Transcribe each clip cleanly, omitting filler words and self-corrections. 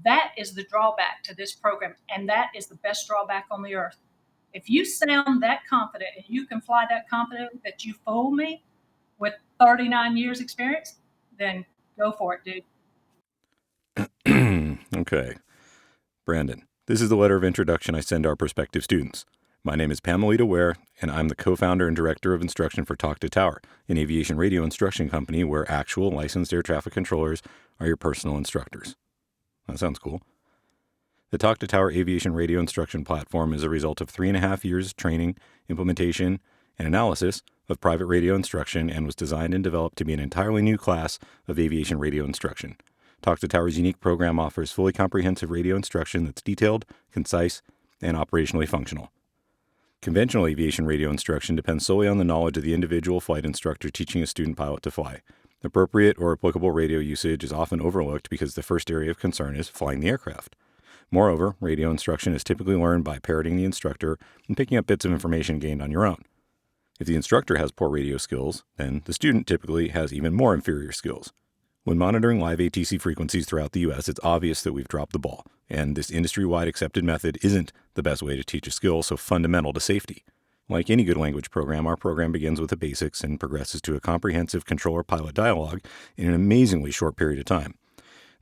That is the drawback to this program, and that is the best drawback on the earth. If you sound that confident and you can fly that confident that you fool me with 39 years experience, then go for it, dude. Okay. Brandon, this is the letter of introduction I send our prospective students. My name is Pamelita Ware, and I'm the co-founder and director of instruction for Talk2Tower, an aviation radio instruction company where actual licensed air traffic controllers are your personal instructors. That sounds cool. The Talk2Tower aviation radio instruction platform is a result of 3.5 years training, implementation, and analysis of private radio instruction and was designed and developed to be an entirely new class of aviation radio instruction. Talk2Tower's unique program offers fully comprehensive radio instruction that's detailed, concise, and operationally functional. Conventional aviation radio instruction depends solely on the knowledge of the individual flight instructor teaching a student pilot to fly. Appropriate or applicable radio usage is often overlooked because the first area of concern is flying the aircraft. Moreover, radio instruction is typically learned by parroting the instructor and picking up bits of information gained on your own. If the instructor has poor radio skills, then the student typically has even more inferior skills. When monitoring live ATC frequencies throughout the U.S., it's obvious that we've dropped the ball, and this industry-wide accepted method isn't the best way to teach a skill so fundamental to safety. Like any good language program, our program begins with the basics and progresses to a comprehensive controller-pilot dialogue in an amazingly short period of time.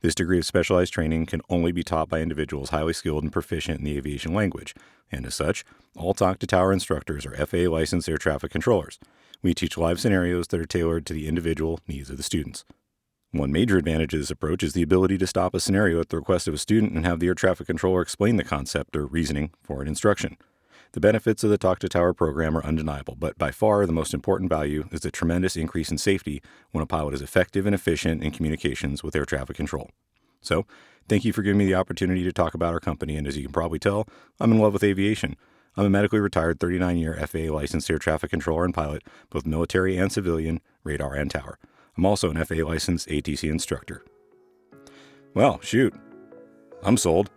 This degree of specialized training can only be taught by individuals highly skilled and proficient in the aviation language, and as such, all Talk2Tower instructors are FAA licensed air traffic controllers. We teach live scenarios that are tailored to the individual needs of the students. One major advantage of this approach is the ability to stop a scenario at the request of a student and have the air traffic controller explain the concept or reasoning for an instruction. The benefits of the Talk2Tower program are undeniable, but by far the most important value is the tremendous increase in safety when a pilot is effective and efficient in communications with air traffic control. So, thank you for giving me the opportunity to talk about our company, and as you can probably tell, I'm in love with aviation. I'm a medically retired 39-year FAA licensed air traffic controller and pilot, both military and civilian, radar and tower. I'm also an FAA licensed ATC instructor. Well, shoot. I'm sold.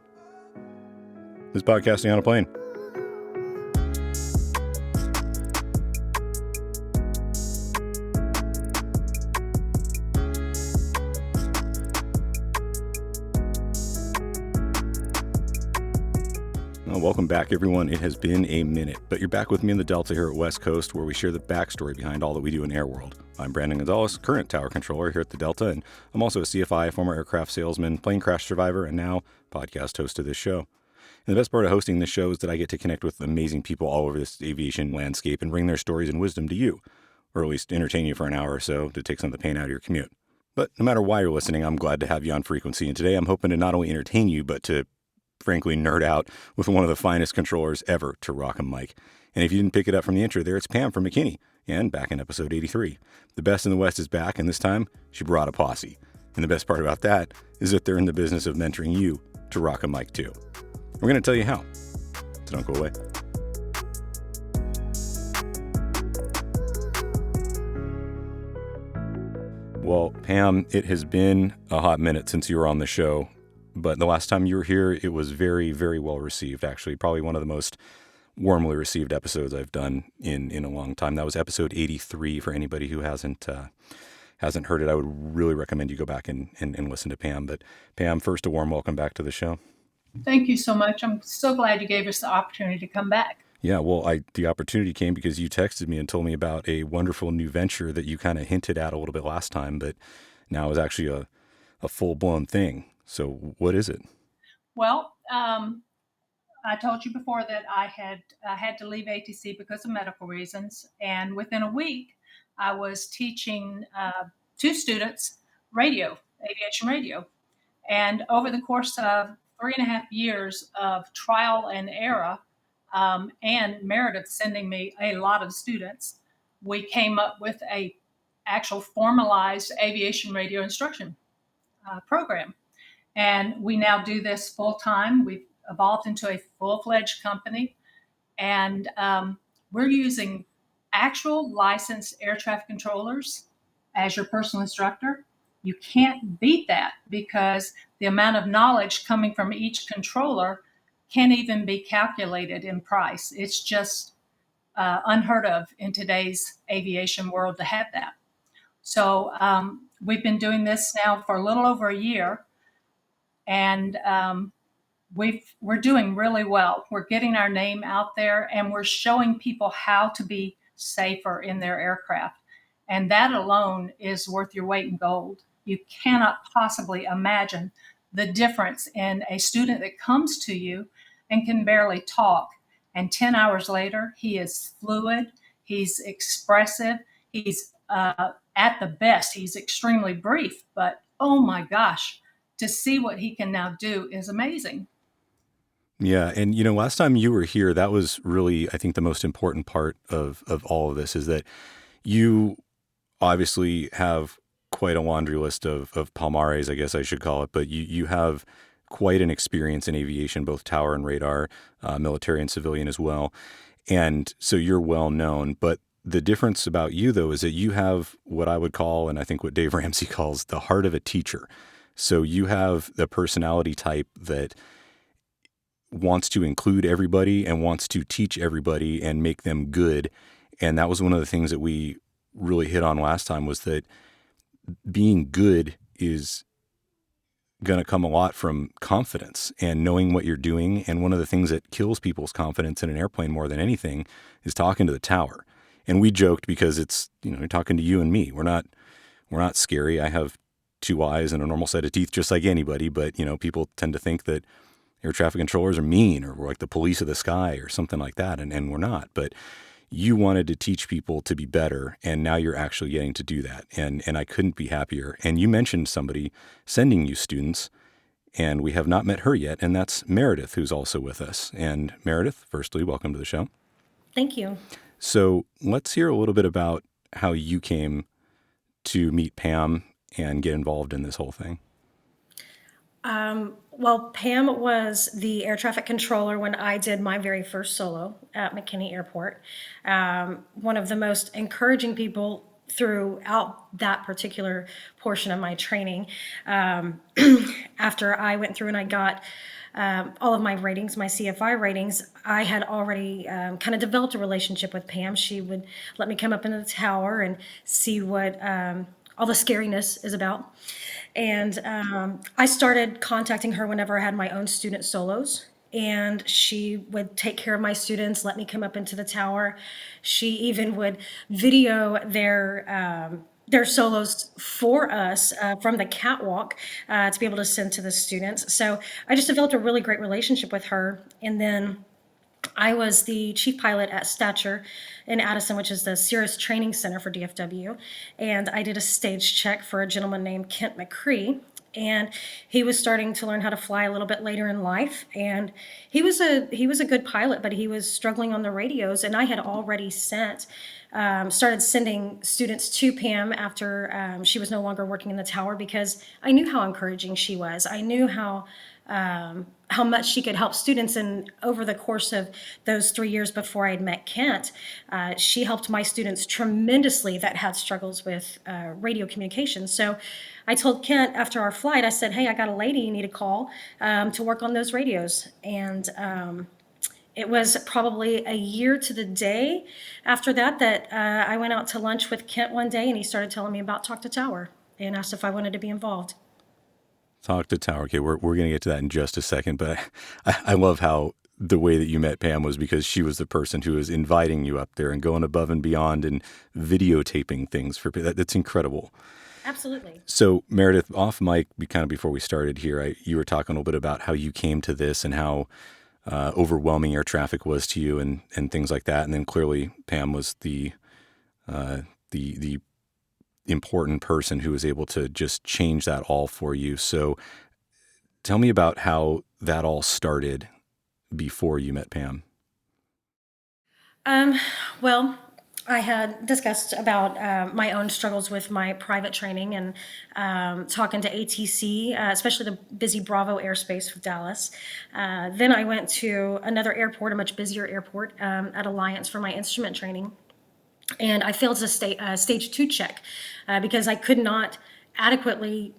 This is Podcasting on a Plane. Welcome back, everyone. It has been a minute, but you're back with me in the Delta here at West Coast, where we share the backstory behind all that we do in Air World. I'm Brandon Gonzalez, current tower controller here at the Delta, and I'm also a CFI, former aircraft salesman, plane crash survivor, and now podcast host of this show. And the best part of hosting this show is that I get to connect with amazing people all over this aviation landscape and bring their stories and wisdom to you, or at least entertain you for an hour or so to take some of the pain out of your commute. But no matter why you're listening, I'm glad to have you on frequency, and today I'm hoping to not only entertain you, but to frankly nerd out with one of the finest controllers ever to rock a mic. And if you didn't pick it up from the intro there, it's Pam from McKinney, and back in episode 83. The best in the West is back, and this time she brought a posse. And the best part about that is that they're in the business of mentoring you to rock a mic too. We're going to tell you how, so don't go away. Well, Pam, it has been a hot minute since you were on the show. But the last time you were here, it was very, very well received, actually. Probably one of the most warmly received episodes I've done in a long time. That was episode 83 for anybody who hasn't heard it. I would really recommend you go back and listen to Pam. But Pam, first, a warm welcome back to the show. Thank you so much. I'm so glad you gave us the opportunity to come back. Yeah, well, the opportunity came because you texted me and told me about a wonderful new venture that you kind of hinted at a little bit last time, but now is actually a full-blown thing. So what is it? Well, I told you before that I had to leave ATC because of medical reasons. And within a week, I was teaching 2 students aviation radio. And over the course of 3.5 years of trial and error and Meredith sending me a lot of students, we came up with a actual formalized aviation radio instruction program. And we now do this full time. We've evolved into a full-fledged company, and we're using actual licensed air traffic controllers as your personal instructor. You can't beat that because the amount of knowledge coming from each controller can't even be calculated in price. It's just unheard of in today's aviation world to have that. So we've been doing this now for a little over a year. And we're doing really well. We're getting our name out there, and we're showing people how to be safer in their aircraft. And that alone is worth your weight in gold. You cannot possibly imagine the difference in a student that comes to you and can barely talk. And 10 hours later, he is fluid, he's expressive, he's at the best, he's extremely brief. But oh my gosh, to see what he can now do is amazing. Yeah. And, last time you were here, that was really, I think, the most important part of all of this is that you obviously have quite a laundry list of palmares, I guess I should call it, but you have quite an experience in aviation, both tower and radar, military and civilian as well. And so you're well known. But the difference about you, though, is that you have what I would call, and I think what Dave Ramsey calls, the heart of a teacher. So you have the personality type that wants to include everybody and wants to teach everybody and make them good. And that was one of the things that we really hit on last time, was that being good is going to come a lot from confidence and knowing what you're doing. And one of the things that kills people's confidence in an airplane more than anything is talking to the tower. And we joked because it's, you're talking to you and me. We're not scary. I have two eyes and a normal set of teeth just like anybody, but people tend to think that air traffic controllers are mean or we're like the police of the sky or something like that. And we're not. But you wanted to teach people to be better, and now you're actually getting to do that. And I couldn't be happier. And you mentioned somebody sending you students, and we have not met her yet, and that's Meredith, who's also with us. And Meredith, firstly, welcome to the show. Thank you. So let's hear a little bit about how you came to meet Pam and get involved in this whole thing. Well, Pam was the air traffic controller when I did my very first solo at McKinney Airport. One of the most encouraging people throughout that particular portion of my training. After I went through and I got all of my ratings, my CFI ratings, I had already kind of developed a relationship with Pam. She would let me come up into the tower and see what all the scariness is about. And I started contacting her whenever I had my own student solos. And she would take care of my students, let me come up into the tower. She even would video their solos for us from the catwalk to be able to send to the students. So I just developed a really great relationship with her. And then I was the chief pilot at Stature in Addison, which is the Cirrus Training Center for DFW. And I did a stage check for a gentleman named Kent McCree. And he was starting to learn how to fly a little bit later in life. And he was a good pilot, but he was struggling on the radios. And I had already started sending students to Pam after she was no longer working in the tower, because I knew how encouraging she was. I knew how much she could help students. And over the course of those 3 years before I had met Kent, she helped my students tremendously that had struggles with radio communication. So I told Kent after our flight, I said, hey, I got a lady you need to call to work on those radios. And it was probably a year to the day after that I went out to lunch with Kent one day, and he started telling me about Talk2Tower and asked if I wanted to be involved. Talk2Tower. Okay, we're going to get to that in just a second, but I love how the way that you met Pam was because she was the person who was inviting you up there and going above and beyond and videotaping things for that's incredible. Absolutely. So Meredith, off mic, before we started here, you were talking a little bit about how you came to this and how overwhelming air traffic was to you and things like that. And then clearly Pam was the important person who was able to just change that all for you. So tell me about how that all started before you met Pam. Well, I had discussed about my own struggles with my private training and talking to ATC, especially the busy Bravo airspace with Dallas. Then I went to another airport, a much busier airport at Alliance for my instrument training. And I failed a stage 2 check because I could not adequately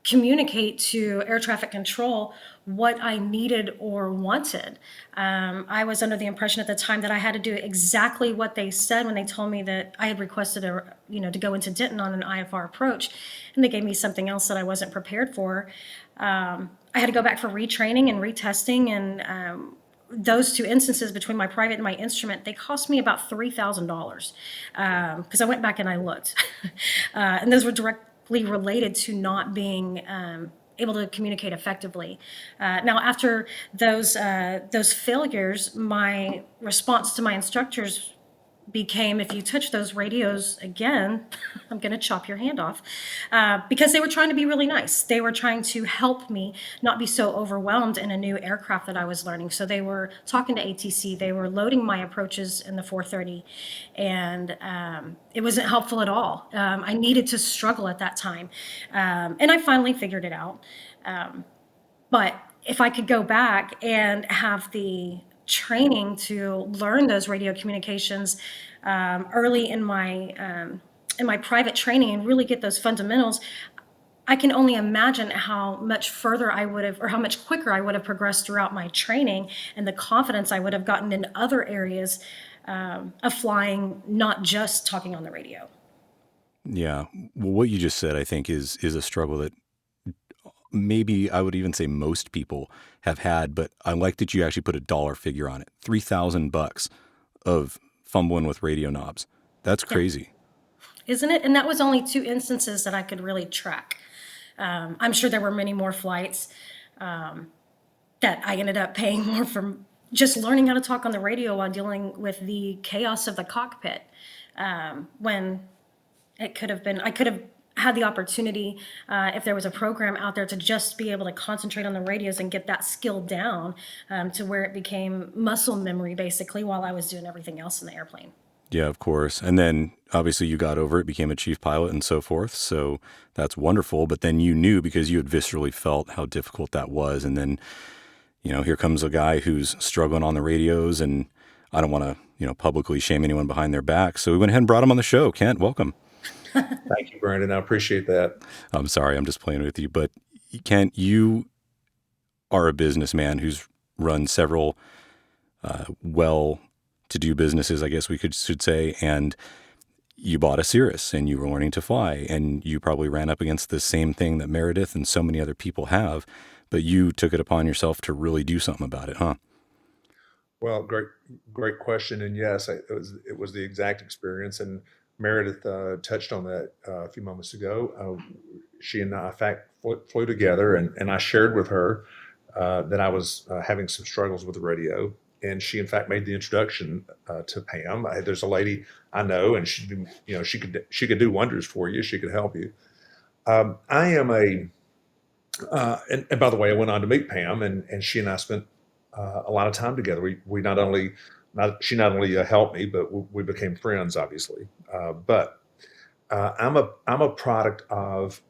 communicate to air traffic control what I needed or wanted. I was under the impression at the time that I had to do exactly what they said when they told me that I had requested to go into Denton on an IFR approach, and they gave me something else that I wasn't prepared for. I had to go back for retraining and retesting, and those two instances between my private and my instrument, they cost me about $3,000 because I went back and I looked, and those were directly related to not being able to communicate effectively. Now, after those failures, my response to my instructors became, if you touch those radios again, I'm going to chop your hand off, because they were trying to be really nice. They were trying to help me not be so overwhelmed in a new aircraft that I was learning. So they were talking to ATC, they were loading my approaches in the 430, and it wasn't helpful at all. I needed to struggle at that time, and I finally figured it out. But if I could go back and have the training to learn those radio communications early in my private training and really get those fundamentals, I can only imagine how much further I would have, or how much quicker I would have progressed throughout my training, and the confidence I would have gotten in other areas of flying, not just talking on the radio. Yeah. Well, what you just said, I think, is a struggle that maybe I would even say most people have had, but I like that you actually put a dollar figure on it. $3,000 of fumbling with radio knobs. That's crazy. Isn't it? And that was only two instances that I could really track. I'm sure there were many more flights that I ended up paying more for just learning how to talk on the radio while dealing with the chaos of the cockpit. When it could have been, I could have had the opportunity, if there was a program out there, to just be able to concentrate on the radios and get that skill down to where it became muscle memory, basically, while I was doing everything else in the airplane. Yeah, of course. And then obviously you got over it, became a chief pilot and so forth. So that's wonderful. But then you knew, because you had viscerally felt how difficult that was. And then, here comes a guy who's struggling on the radios, and I don't want to, publicly shame anyone behind their back. So we went ahead and brought him on the show. Kent, welcome. Thank you, Brandon. I appreciate that. I'm sorry, I'm just playing with you. But Kent, you are a businessman who's run several well-to-do businesses, I guess we should say, and you bought a Cirrus and you were learning to fly, and you probably ran up against the same thing that Meredith and so many other people have, but you took it upon yourself to really do something about it, huh? Well, great question. And yes, it was the exact experience. And Meredith touched on that a few moments ago. She and I, in fact, flew together, and I shared with her that I was having some struggles with the radio. And she, in fact, made the introduction to Pam. There's a lady I know, and she could do wonders for you. She could help you. I am and by the way, I went on to meet Pam, and she and I spent a lot of time together. We she not only helped me, but we became friends, obviously. But I'm a product of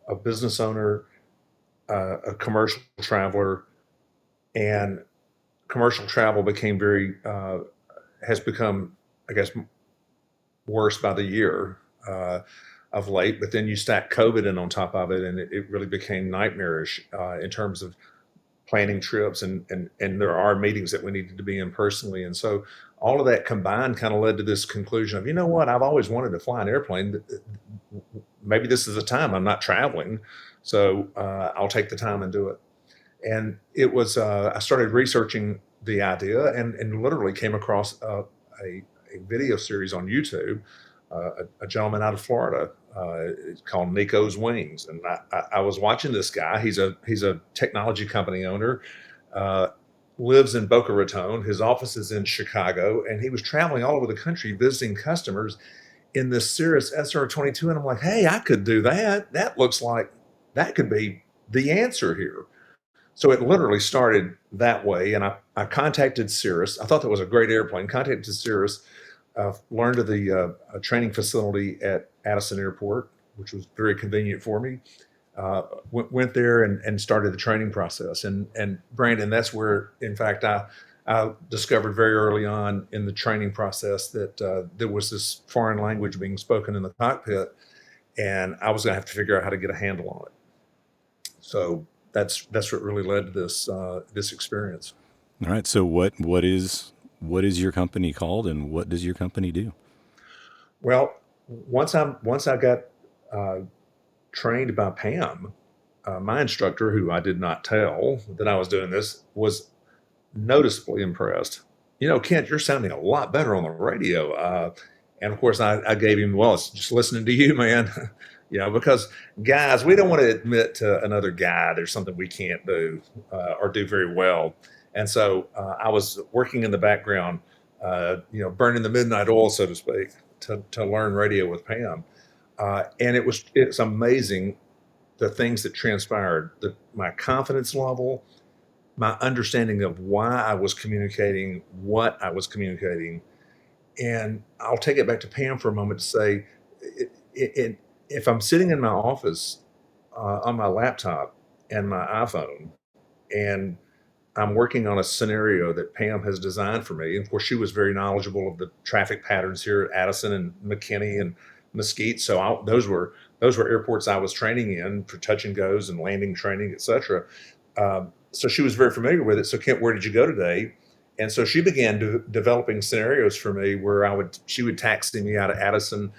a business owner, a commercial traveler, and commercial travel has become, I guess, worse by the year of late. But then you stack COVID in on top of it, and it really became nightmarish in terms of planning trips, and there are meetings that we needed to be in personally. And so all of that combined kind of led to this conclusion of, you know what, I've always wanted to fly an airplane. Maybe this is the time. I'm not traveling, so I'll take the time and do it. And it was, I started researching the idea, and literally came across a video series on YouTube, a gentleman out of Florida called Nico's Wings. And I was watching this guy. He's a technology company owner, lives in Boca Raton. His office is in Chicago, and he was traveling all over the country visiting customers in this Cirrus SR-22. And I'm like, hey, I could do that. That looks like that could be the answer here. So it literally started that way. And I contacted Cirrus. I thought that was a great airplane. Contacted Cirrus, learned of the training facility at Addison Airport, which was very convenient for me. Went there and started the training process. And Brandon, that's where, in fact, I discovered very early on in the training process that there was this foreign language being spoken in the cockpit, and I was going to have to figure out how to get a handle on it. So that's what really led to this experience. All right. So what is your company called, and what does your company do? Well, once I got trained by Pam, my instructor, who I did not tell that I was doing this, was noticeably impressed. Kent, you're sounding a lot better on the radio. And of course, I gave him, well, it's just listening to you, man. Because guys, we don't want to admit to another guy there's something we can't do or do very well. And so I was working in the background, burning the midnight oil, so to speak, to learn radio with Pam. And it's amazing the things that transpired, my confidence level, my understanding of why I was communicating, what I was communicating. And I'll take it back to Pam for a moment to say, if I'm sitting in my office on my laptop and my iPhone, and I'm working on a scenario that Pam has designed for me, and of course she was very knowledgeable of the traffic patterns here at Addison and McKinney and Mesquite. So those were airports I was training in for touch and goes and landing training, etc. So she was very familiar with it. So Kent, where did you go today? And so she began developing scenarios for me where she would taxi me out of Addison,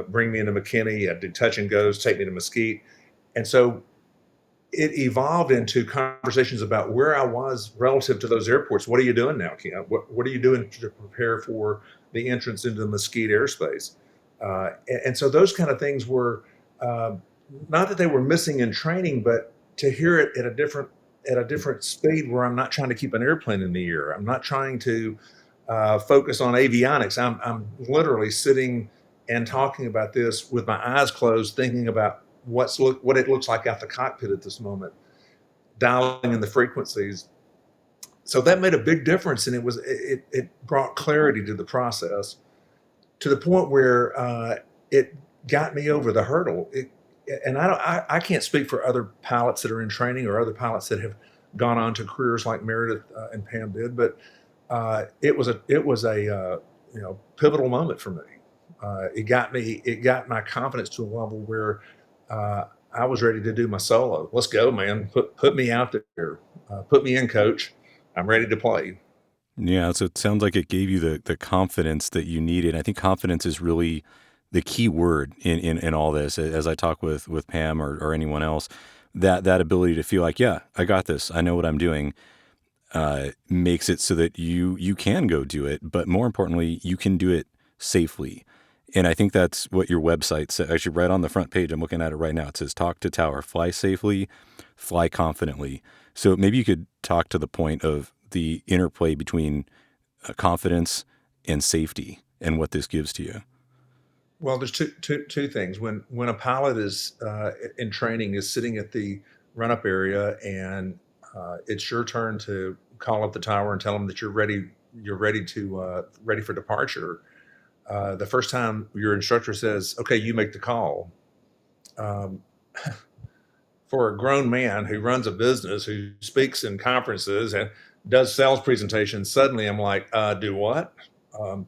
bring me into McKinney, I'd do touch and goes, take me to Mesquite. And so it evolved into conversations about where I was relative to those airports. What are you doing now, Kent? What are you doing to prepare for the entrance into the Mesquite airspace? And so those kind of things were, not that they were missing in training, but to hear it at a different speed where I'm not trying to keep an airplane in the air. I'm not trying to focus on avionics. I'm literally sitting and talking about this with my eyes closed, thinking about what it looks like out the cockpit at this moment, dialing in the frequencies. So that made a big difference, and it brought clarity to the process to the point where it got me over the hurdle. And I can't speak for other pilots that are in training or other pilots that have gone on to careers like Meredith and Pam did, but it was a pivotal moment for me. It got my confidence to a level where I was ready to do my solo. Let's go, man. Put me out there. Put me in, coach. I'm ready to play. Yeah, so it sounds like it gave you the confidence that you needed. I think confidence is really the key word in all this. As I talk with Pam or anyone else, that ability to feel like, yeah, I got this. I know what I'm doing. Makes it so that you can go do it, but more importantly, you can do it safely. And I think that's what your website says. Actually, right on the front page, I'm looking at it right now. It says Talk2Tower, fly safely, fly confidently. So maybe you could talk to the point of the interplay between confidence and safety and what this gives to you. Well, there's two things. When a pilot is in training, is sitting at the run-up area, and it's your turn to call up the tower and tell them that you're ready for departure. The first time your instructor says, "Okay, you make the call." For a grown man who runs a business, who speaks in conferences and does sales presentations, suddenly I'm like, "Do what?" And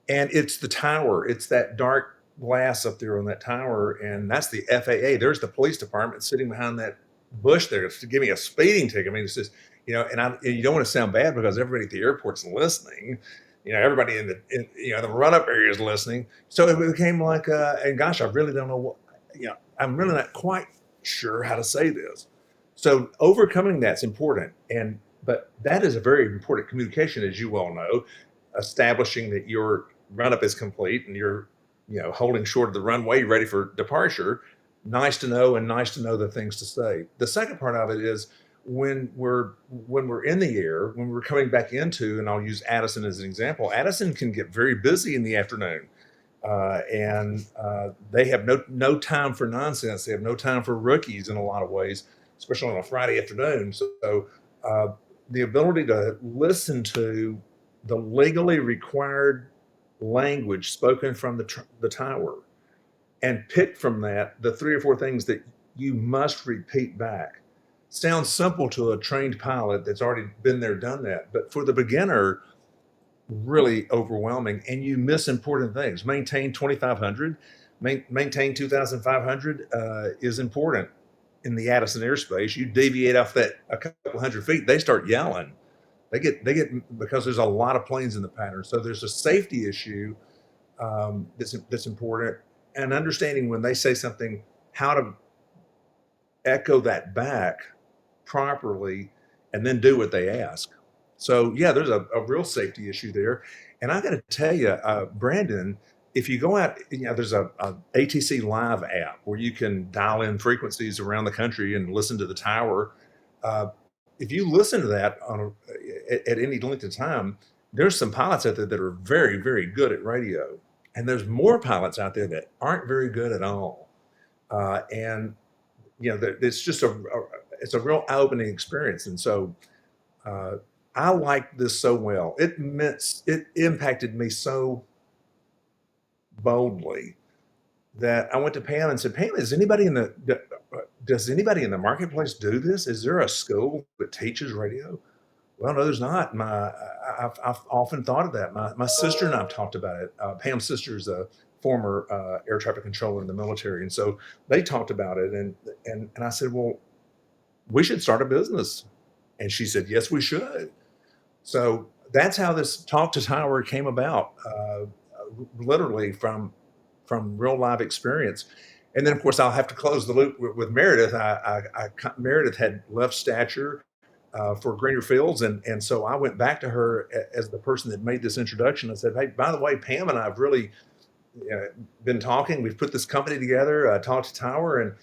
it's the tower. It's that dark glass up there on that tower, and that's the FAA. There's the police department sitting behind that bush there to give me a speeding ticket. I mean, it's just, and you don't want to sound bad because everybody at the airport's listening. Everybody in the run-up area is listening. So it became like, and gosh, I really don't know I'm really not quite sure how to say this. So overcoming that's important, but that is a very important communication, as you well know, establishing that your run-up is complete and you're holding short of the runway, ready for departure. Nice to know, and nice to know the things to say. The second part of it is when we're in the air, when we're coming back into, and I'll use Addison as an example. Addison can get very busy in the afternoon, and they have no time for nonsense. They have no time for rookies in a lot of ways, especially on a Friday afternoon. So the ability to listen to the legally required language spoken from the tower and pick from that the 3 or 4 things that you must repeat back. Sounds simple to a trained pilot that's already been there, done that. But for the beginner, really overwhelming. And you miss important things. Maintain 2,500, maintain 2,500 is important in the Addison airspace. You deviate off that a couple hundred feet, they start yelling. They get because there's a lot of planes in the pattern. So there's a safety issue that's important, and understanding when they say something, how to echo that back properly and then do what they ask. So yeah, there's a real safety issue there. And I got to tell you, Brandon, if you go out, there's a ATC Live app where you can dial in frequencies around the country and listen to the tower. If you listen to that at any length of time, there's some pilots out there that are very, very good at radio, and there's more pilots out there that aren't very good at all. And it's just it's a real eye-opening experience. And so I liked this so well. It impacted me so boldly that I went to Pam and said, Pam, does anybody in the marketplace do this? Is there a school that teaches radio? Well, no, there's not. I've often thought of that. My sister and I've talked about it. Pam's sister is a former air traffic controller in the military, and so they talked about it. And I said, well, we should start a business. And she said, yes, we should. So that's how this Talk2Tower came about, literally from real live experience. And then, of course, I'll have to close the loop with Meredith. Meredith had left Stature for greener fields, and so I went back to her as the person that made this introduction. I said, hey, by the way, Pam and I have really been talking. We've put this company together, Talk2Tower, and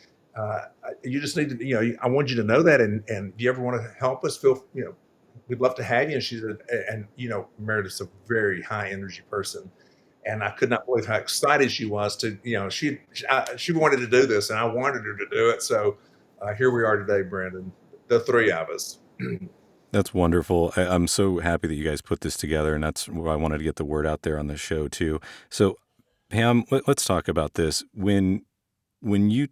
you just need to, I want you to know that, and if you ever want to help us, we'd love to have you. And she said, and Meredith's a very high energy person, and I could not believe how excited she was to, she wanted to do this, and I wanted her to do it. So here we are today, Brandon, the three of us. That's wonderful. I'm so happy that you guys put this together, and that's why I wanted to get the word out there on the show too. So Pam, let's talk about this. When you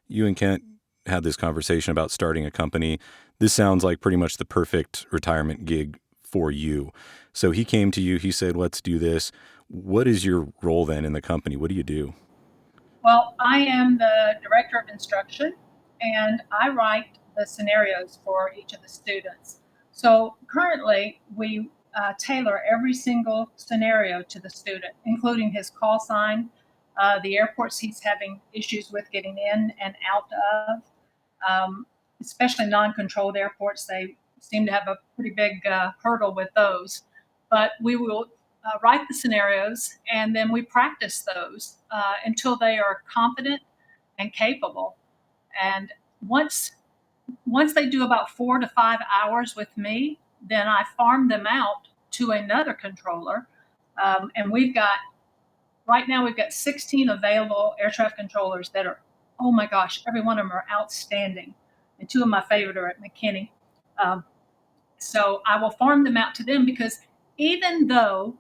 and Kent had this conversation about starting a company, this sounds like pretty much the perfect retirement gig for you. So he came to you, he said, let's do this. What is your role then in the company? What do you do? Well, I am the director of instruction, and I write the scenarios for each of the students. So currently we tailor every single scenario to the student, including his call sign, the airports he's having issues with getting in and out of, especially non-controlled airports. They seem to have a pretty big hurdle with those. But we will write the scenarios, and then we practice those until they are confident and capable. And once they do about 4 to 5 hours with me, then I farm them out to another controller. And right now we've got 16 available air traffic controllers that are, oh my gosh, every one of them are outstanding. And 2 of my favorite are at McKinney. So I will farm them out to them, because even though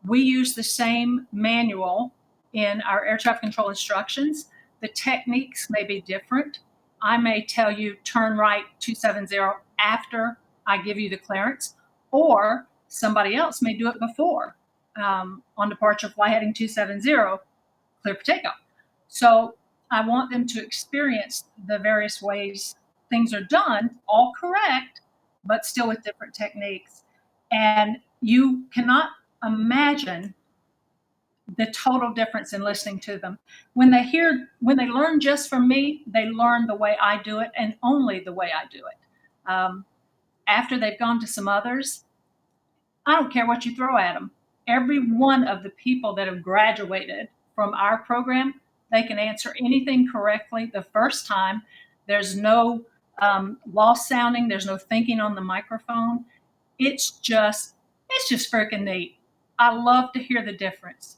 we use the same manual in our air traffic control instructions, the techniques may be different. I may tell you turn right 270 after I give you the clearance, or somebody else may do it before. On departure fly heading 270, clear for takeoff. So I want them to experience the various ways things are done, all correct, but still with different techniques. And you cannot imagine the total difference in listening to them. When they learn just from me, they learn the way I do it, and only the way I do it. After they've gone to some others, I don't care what you throw at them. Every one of the people that have graduated from our program, they can answer anything correctly the first time. There's no lost sounding. There's no thinking on the microphone. It's just freaking neat. I love to hear the difference.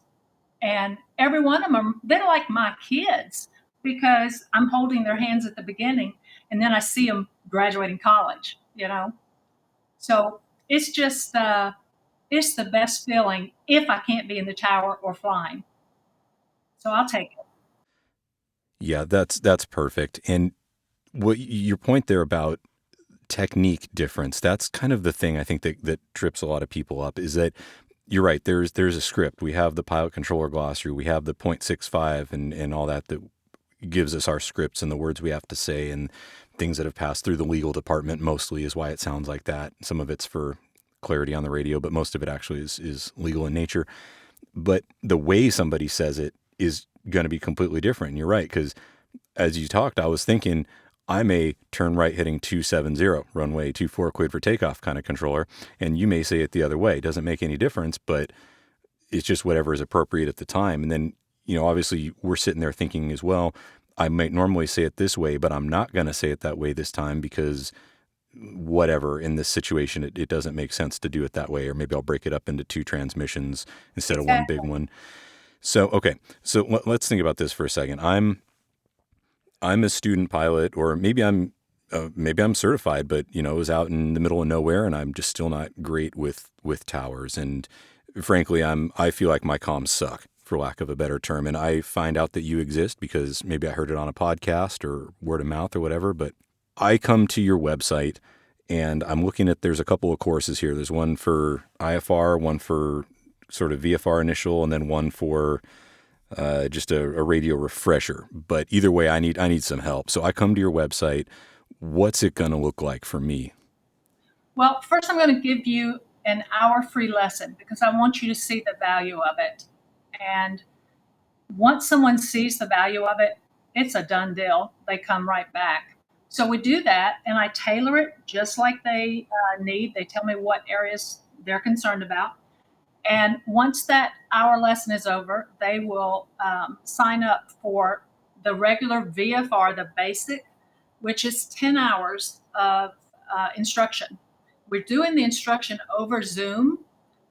And every one of them, they're like my kids, because I'm holding their hands at the beginning, and then I see them graduating college, So it's just, it's the best feeling if I can't be in the tower or flying. So I'll take it. Yeah, that's perfect. And what your point there about technique difference, that's kind of the thing I think that trips a lot of people up, is that you're right. There's a script. We have the pilot controller glossary. We have the 0.65 and all that gives us our scripts and the words we have to say and things that have passed through the legal department, mostly is why it sounds like that. Some of it's for clarity on the radio, but most of it actually is legal in nature. But the way somebody says it is going to be completely different. And you're right, because as you talked, I was thinking, I'm a turn right heading 270, runway 24, cleared for takeoff kind of controller. And you may say it the other way. It doesn't make any difference, but it's just whatever is appropriate at the time. And then, obviously we're sitting there thinking as well, I might normally say it this way, but I'm not going to say it that way this time because whatever, in this situation, it doesn't make sense to do it that way. Or maybe I'll break it up into 2 transmissions instead of one big one. So, okay. So let's think about this for a second. I'm a student pilot, or maybe I'm certified, but I was out in the middle of nowhere and I'm just still not great with towers. And frankly, I feel like my comms suck, for lack of a better term. And I find out that you exist because maybe I heard it on a podcast or word of mouth or whatever, but I come to your website and I'm looking at, there's a couple of courses here. There's one for IFR, one for sort of VFR initial, and then one for just a radio refresher. But either way, I need some help. So I come to your website. What's it going to look like for me? Well, first I'm going to give you an hour free lesson because I want you to see the value of it. And once someone sees the value of it, it's a done deal. They come right back. So we do that, and I tailor it just like they need. They tell me what areas they're concerned about. And once that hour lesson is over, they will sign up for the regular VFR, the basic, which is 10 hours of instruction. We're doing the instruction over Zoom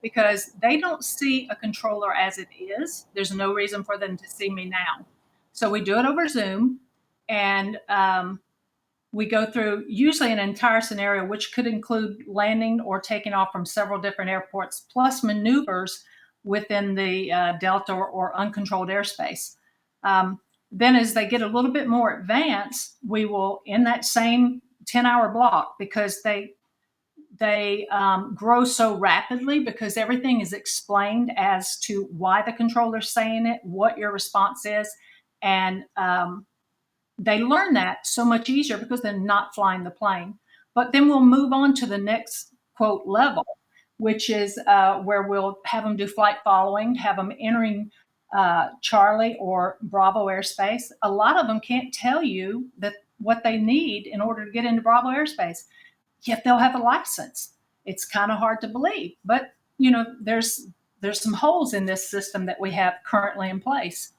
because they don't see a controller as it is. There's no reason for them to see me now. So we do it over Zoom, and we go through usually an entire scenario, which could include landing or taking off from several different airports, plus maneuvers within the Delta or uncontrolled airspace. Then as they get a little bit more advanced, we will, in that same 10-hour block, because they grow so rapidly because everything is explained as to why the controller's saying it, what your response is, and they learn that so much easier because they're not flying the plane. But then we'll move on to the next, quote, level, which is where we'll have them do flight following, have them entering Charlie or Bravo airspace. A lot of them can't tell you that what they need in order to get into Bravo airspace, yet they'll have a license. It's kind of hard to believe, but there's some holes in this system that we have currently in place.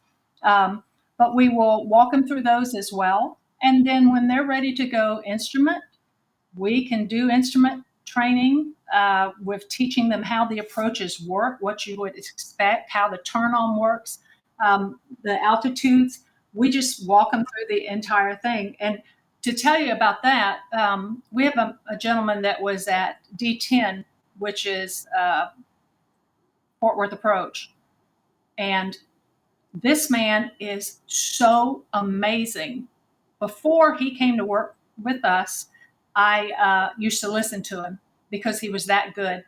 But we will walk them through those as well. And then when they're ready to go instrument, we can do instrument training with teaching them how the approaches work, what you would expect, how the turn-on works, the altitudes. We just walk them through the entire thing. And to tell you about that, we have a gentleman that was at D10, which is Fort Worth Approach. And this man is so amazing. Before he came to work with us, I used to listen to him because he was that good.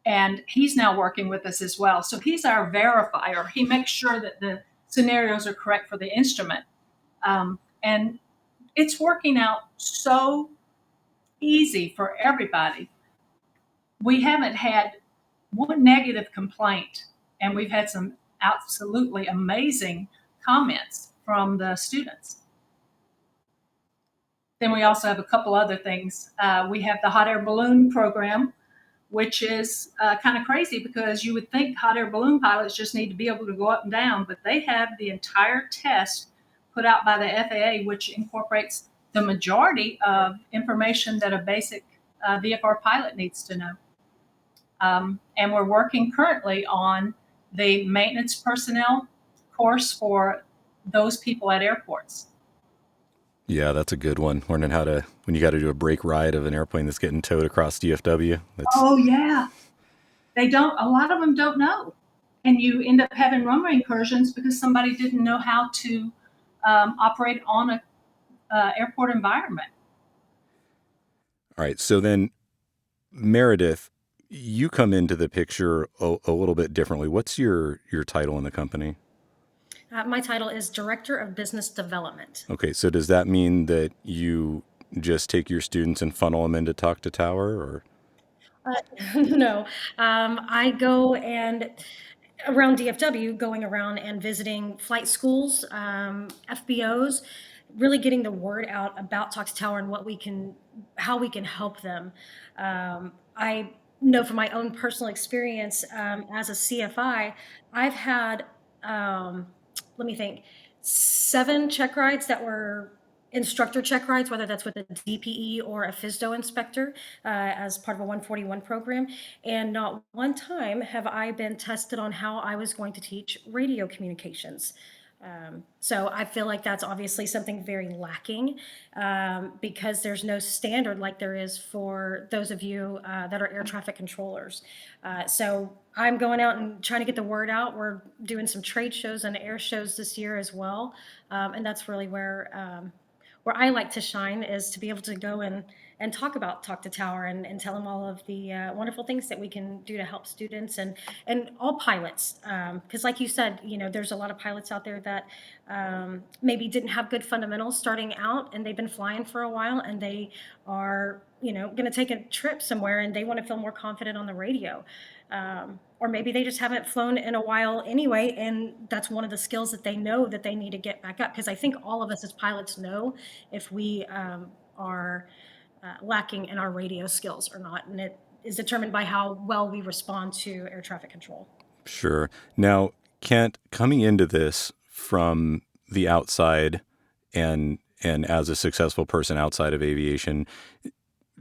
And he's now working with us as well. So he's our verifier. He makes sure that the scenarios are correct for the instrument. And it's working out so easy for everybody. We haven't had one negative complaint, and we've had some absolutely amazing comments from the students. Then we also have a couple other things. We have the hot air balloon program, which is kind of crazy because you would think hot air balloon pilots just need to be able to go up and down, but they have the entire test put out by the FAA, which incorporates the majority of information that a basic VFR pilot needs to know. And we're working currently on the maintenance personnel course for those people at airports. Yeah, that's a good one. Learning how to, when you got to do a brake ride of an airplane that's getting towed across DFW. Oh, yeah. A lot of them don't know. And you end up having runway incursions because somebody didn't know how to operate on a airport environment. All right. So then, Meredith, you come into the picture a little bit differently. What's your title in the company? My title is Director of Business Development. Okay. So does that mean that you just take your students and funnel them into Talk2Tower, or? No. I go and around DFW, going around and visiting flight schools, FBOs, really getting the word out about Talk2Tower and how we can help them. I know from my own personal experience as a CFI, I've had, let me think, 7 check rides that were instructor check rides, whether that's with a DPE or a FISDO inspector as part of a 141 program. And not one time have I been tested on how I was going to teach radio communications. So I feel like that's obviously something very lacking because there's no standard like there is for those of you that are air traffic controllers. So I'm going out and trying to get the word out. We're doing some trade shows and air shows this year as well. And that's really where I like to shine, is to be able to go and talk about Talk2Tower and tell them all of the wonderful things that we can do to help students and all pilots. Because like you said, there's a lot of pilots out there that maybe didn't have good fundamentals starting out, and they've been flying for a while, and they are, going to take a trip somewhere and they want to feel more confident on the radio. Or maybe they just haven't flown in a while anyway, and that's one of the skills that they know that they need to get back up. Because I think all of us as pilots know if we are lacking in our radio skills or not, and it is determined by how well we respond to air traffic control. Sure. Now, Kent, coming into this from the outside and as a successful person outside of aviation,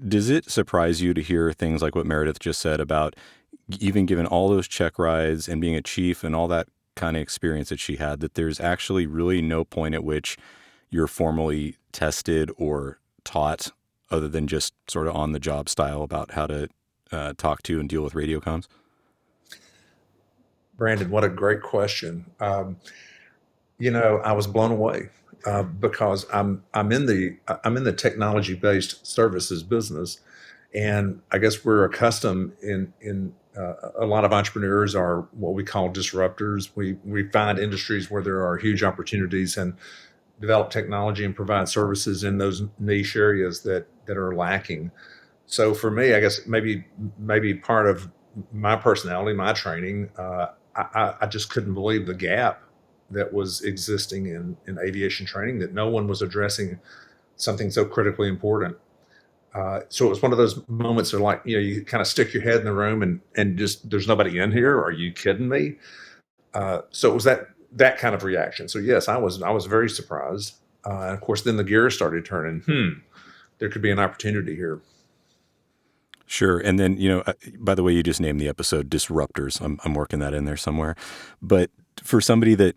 does it surprise you to hear things like what Meredith just said about even given all those check rides and being a chief and all that kind of experience that she had, that there's actually really no point at which you're formally tested or taught other than just sort of on the job style about how to talk to and deal with radio comms? Brandon, what a great question. I was blown away because I'm in the technology-based services business, and I guess we're accustomed in a lot of entrepreneurs are what we call disruptors. We find industries where there are huge opportunities and develop technology and provide services in those niche areas that are lacking. So for me, I guess maybe part of my personality, my training, I just couldn't believe the gap that was existing in aviation training, that no one was addressing something so critically important. So it was one of those moments where, like, you kind of stick your head in the room and just, there's nobody in here. Are you kidding me? So it was that kind of reaction. So yes, I was very surprised. And of course, then the gears started turning. There could be an opportunity here. Sure. And then, by the way, you just named the episode Disruptors. I'm working that in there somewhere. But for somebody that,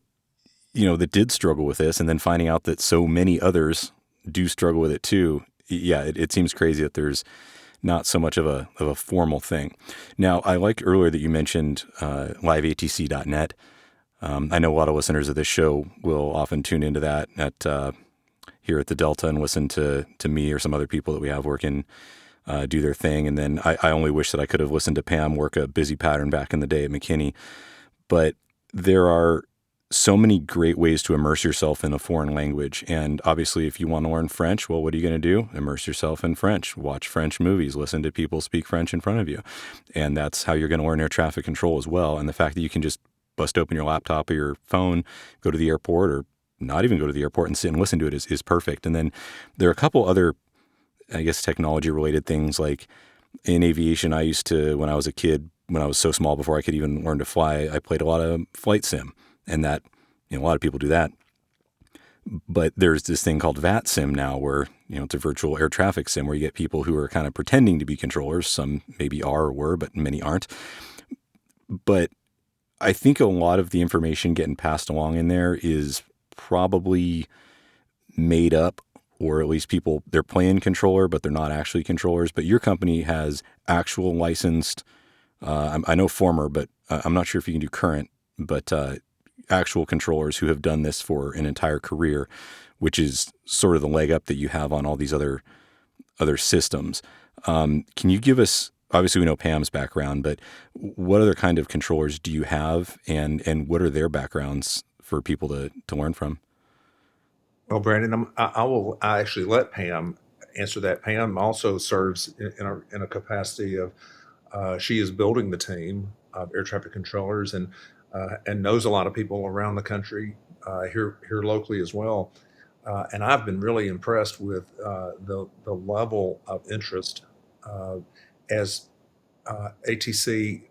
that did struggle with this and then finding out that so many others do struggle with it too, yeah, it seems crazy that there's not so much of a formal thing. Now, I liked earlier that you mentioned liveatc.net. I know a lot of listeners of this show will often tune into that here at the Delta and listen to me or some other people that we have working, do their thing. And then I only wish that I could have listened to Pam work a busy pattern back in the day at McKinney. But there are so many great ways to immerse yourself in a foreign language. And obviously, if you want to learn French, well, what are you going to do? Immerse yourself in French, watch French movies, listen to people speak French in front of you. And that's how you're going to learn air traffic control as well. And the fact that you can just bust open your laptop or your phone, go to the airport, or not even go to the airport and sit and listen to it is perfect. And then there are a couple other, I guess, technology related things. Like in aviation, I used to, when I was a kid, when I was so small before I could even learn to fly, I played a lot of flight sim. And that, a lot of people do that. But there's this thing called VAT sim now where, it's a virtual air traffic sim where you get people who are kind of pretending to be controllers. Some maybe are or were, but many aren't. But I think a lot of the information getting passed along in there is probably made up, or at least people, they're playing controller, but they're not actually controllers. But your company has actual licensed, I know former, but I'm not sure if you can do current, but actual controllers who have done this for an entire career, which is sort of the leg up that you have on all these other systems. Can you give us, obviously we know Pam's background, but what other kind of controllers do you have, and what are their backgrounds for people to learn from? Well, Brandon, I actually let Pam answer that. Pam also serves in a capacity of, she is building the team of air traffic controllers and knows a lot of people around the country, here locally as well. And I've been really impressed with the level of interest as ATC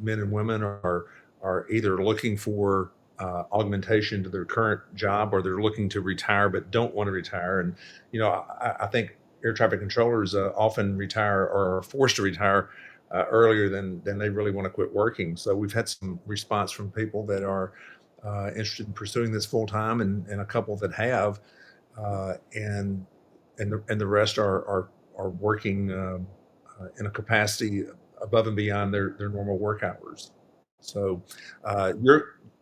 men and women are either looking for augmentation to their current job, or they're looking to retire but don't want to retire. And I think air traffic controllers often retire or are forced to retire earlier than they really want to quit working. So we've had some response from people that are interested in pursuing this full time, and a couple that have, and the rest are working in a capacity above and beyond their normal work hours. So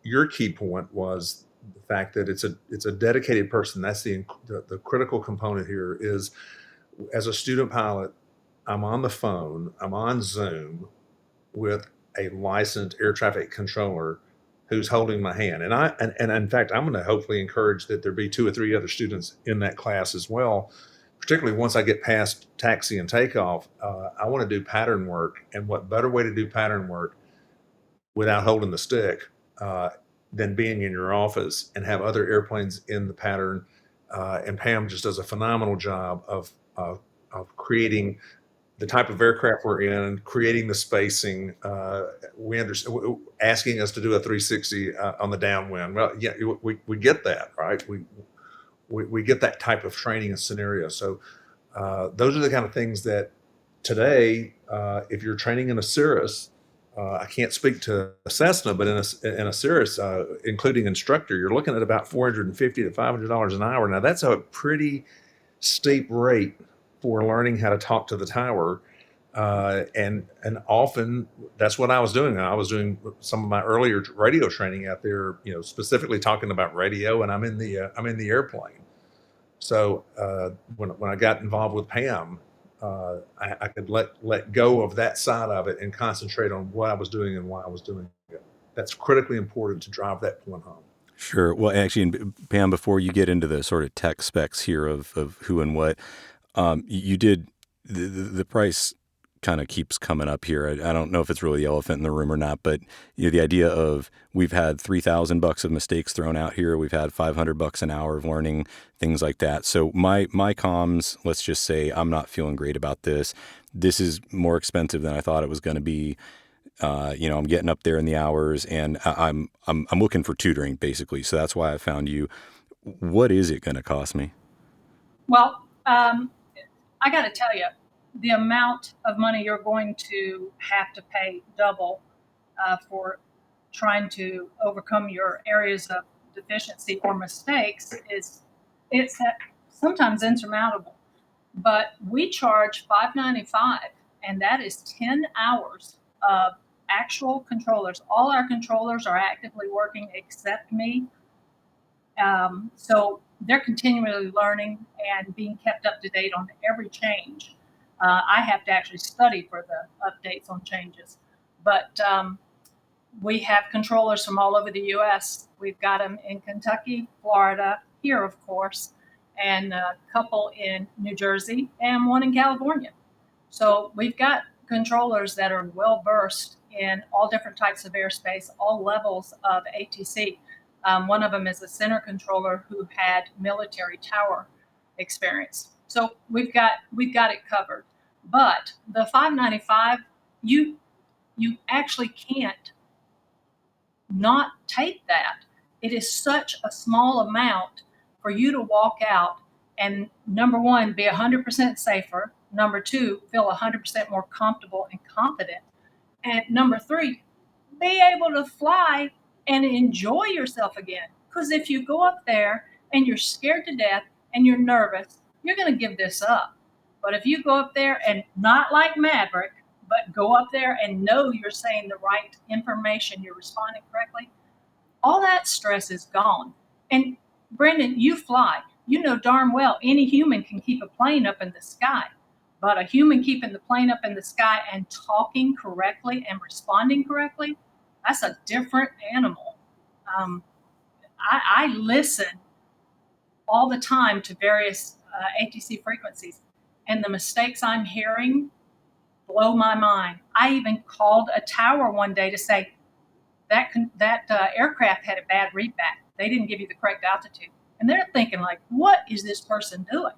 your key point was the fact that it's a dedicated person. That's the critical component here. Is, as a student pilot, I'm on the phone, I'm on Zoom with a licensed air traffic controller who's holding my hand. And in fact, I'm going to hopefully encourage that there be 2 or 3 other students in that class as well. Particularly once I get past taxi and takeoff, I want to do pattern work. And what better way to do pattern work without holding the stick than being in your office and have other airplanes in the pattern. And Pam just does a phenomenal job of creating the type of aircraft we're in, creating the spacing. We understand, asking us to do a 360 on the downwind. Well, yeah, we get that, right? We get that type of training and scenario. So those are the kind of things that today, if you're training in a Cirrus, I can't speak to Cessna, but in a Cirrus, including instructor, you're looking at about $450 to $500 an hour. Now that's a pretty steep rate for learning how to talk to the tower. And often that's what I was doing. I was doing some of my earlier radio training out there, specifically talking about radio, and I'm in the airplane. So when I got involved with Pam, I could let go of that side of it and concentrate on what I was doing and why I was doing it. That's critically important to drive that point home. Sure. Well, actually, and Pam, before you get into the sort of tech specs here of who and what, you did the price kind of keeps coming up here. I don't know if it's really the elephant in the room or not, but the idea of we've had $3,000 of mistakes thrown out here. We've had $500 an hour of learning, things like that. So my comms, let's just say I'm not feeling great about this. This is more expensive than I thought it was going to be. I'm getting up there in the hours, and I'm looking for tutoring basically. So that's why I found you. What is it going to cost me? Well, I got to tell you, the amount of money you're going to have to pay double for trying to overcome your areas of deficiency or mistakes it's sometimes insurmountable. But we charge $595, and that is 10 hours of actual controllers. All our controllers are actively working except me. So they're continually learning and being kept up to date on every change. I have to actually study for the updates on changes. But we have controllers from all over the U.S. We've got them in Kentucky, Florida, here, of course, and a couple in New Jersey and one in California. So we've got controllers that are well versed in all different types of airspace, all levels of ATC. One of them is a center controller who had military tower experience. So we've got it covered. But the $595, you actually can't not take that. It is such a small amount for you to walk out and, number one, be 100% safer. Number two, feel 100% more comfortable and confident. And number three, be able to fly and enjoy yourself again. Because if you go up there and you're scared to death and you're nervous, you're going to give this up. But if you go up there and not like Maverick, but go up there and know you're saying the right information, you're responding correctly, all that stress is gone. And Brendan, you fly. You know darn well any human can keep a plane up in the sky. But a human keeping the plane up in the sky and talking correctly and responding correctly, that's a different animal. I listen all the time to various ATC frequencies, and the mistakes I'm hearing blow my mind. I even called a tower one day to say that aircraft had a bad readback. They didn't give you the correct altitude. And they're thinking like, what is this person doing?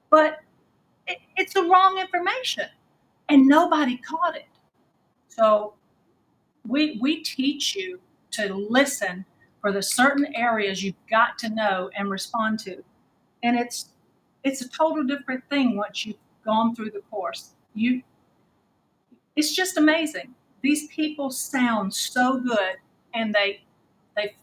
But it's the wrong information, and nobody caught it. So we teach you to listen for the certain areas you've got to know and respond to. And it's a total different thing once you've gone through the course. It's just amazing. These people sound so good, and they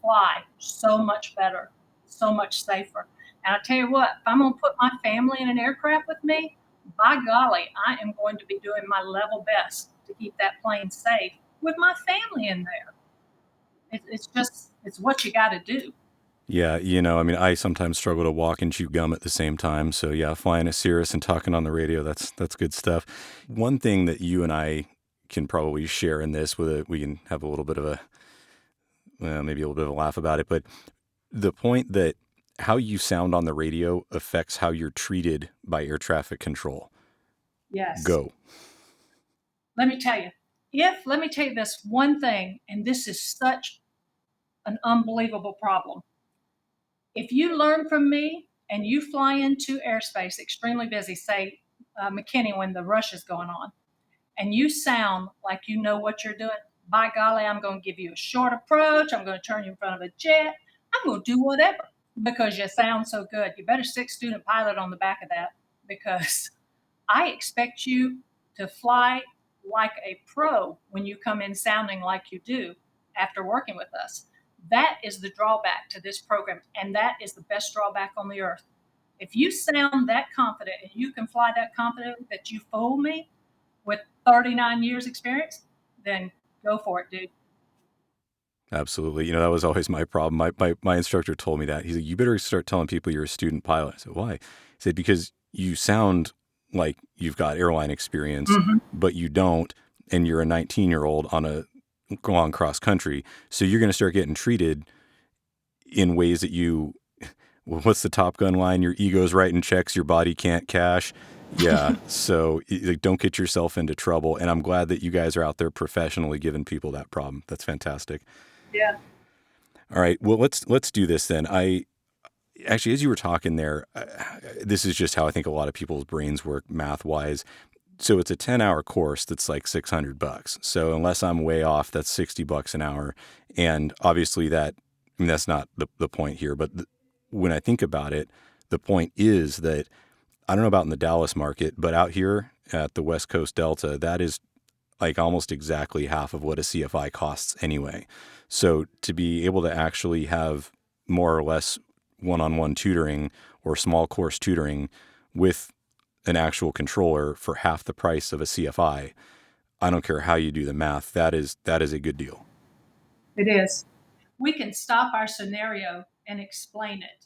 fly so much better, so much safer. And I tell you what, if I'm going to put my family in an aircraft with me, by golly, I am going to be doing my level best to keep that plane safe with my family in there. It's what you got to do. Yeah, you know, I mean, I sometimes struggle to walk and chew gum at the same time. So yeah, flying a Cirrus and talking on the radio, that's good stuff. One thing that you and I can probably share in this, we can have a little bit of maybe a little bit of a laugh about it, but the point that how you sound on the radio affects how you're treated by air traffic control. Yes. Go. Let me tell you this one thing, and this is such an unbelievable problem. If you learn from me and you fly into airspace extremely busy, say McKinney when the rush is going on, and you sound like you know what you're doing, by golly, I'm going to give you a short approach. I'm going to turn you in front of a jet. I'm going to do whatever because you sound so good. You better stick student pilot on the back of that, because I expect you to fly like a pro when you come in sounding like you do after working with us. That is the drawback to this program, and that is the best drawback on the earth. If you sound that confident and you can fly that confident that you fool me with 39 years experience, then go for it, dude. Absolutely. You know, that was always my problem. My instructor told me that. He said, you better start telling people you're a student pilot. I said, why? He said, because you sound like you've got airline experience, but you don't, and you're a 19-year-old going cross country. So you're going to start getting treated in ways that what's the Top Gun line? Your ego's writing checks your body can't cash. Yeah. So don't get yourself into trouble. And I'm glad that you guys are out there professionally giving people that problem. That's fantastic. Yeah. All right. Well, let's do this then. Actually, as you were talking there, this is just how I think a lot of people's brains work math wise. So it's a 10-hour course that's like $600. So unless I'm way off, that's $60 an hour. And obviously that's not the point here. But when I think about it, the point is that I don't know about in the Dallas market, but out here at the West Coast Delta, that is like almost exactly half of what a CFI costs anyway. So to be able to actually have more or less one-on-one tutoring or small course tutoring with an actual controller for half the price of a CFI, I don't care how you do the math, that is a good deal. It is. We can stop our scenario and explain it,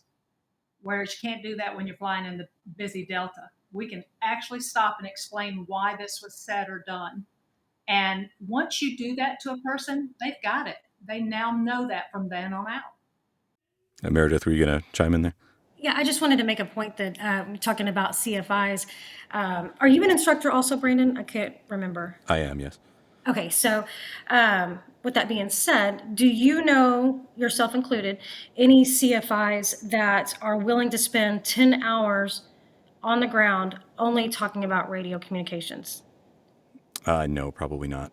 whereas you can't do that when you're flying in the busy Delta. We can actually stop and explain why this was said or done. And once you do that to a person, they've got it. They now know that from then on out. Meredith, were you going to chime in there? Yeah, I just wanted to make a point that talking about CFIs. Are you an instructor also, Brandon? I can't remember. I am, yes. Okay, so with that being said, do you know, yourself included, any CFIs that are willing to spend 10 hours on the ground only talking about radio communications? No, probably not.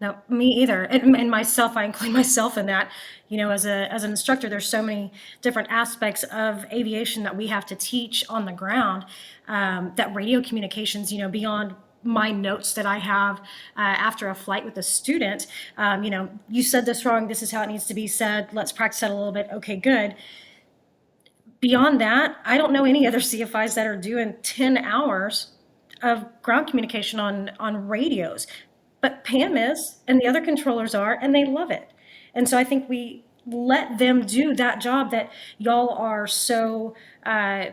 No, me either. And myself, I include myself in that. You know, as an instructor, there's so many different aspects of aviation that we have to teach on the ground, that radio communications, you know, beyond my notes that I have after a flight with a student, you know, you said this wrong, this is how it needs to be said, let's practice that a little bit, okay, good. Beyond that, I don't know any other CFIs that are doing 10 hours of ground communication on radios. But Pam is, and the other controllers are, and they love it. And so I think we let them do that job that y'all are so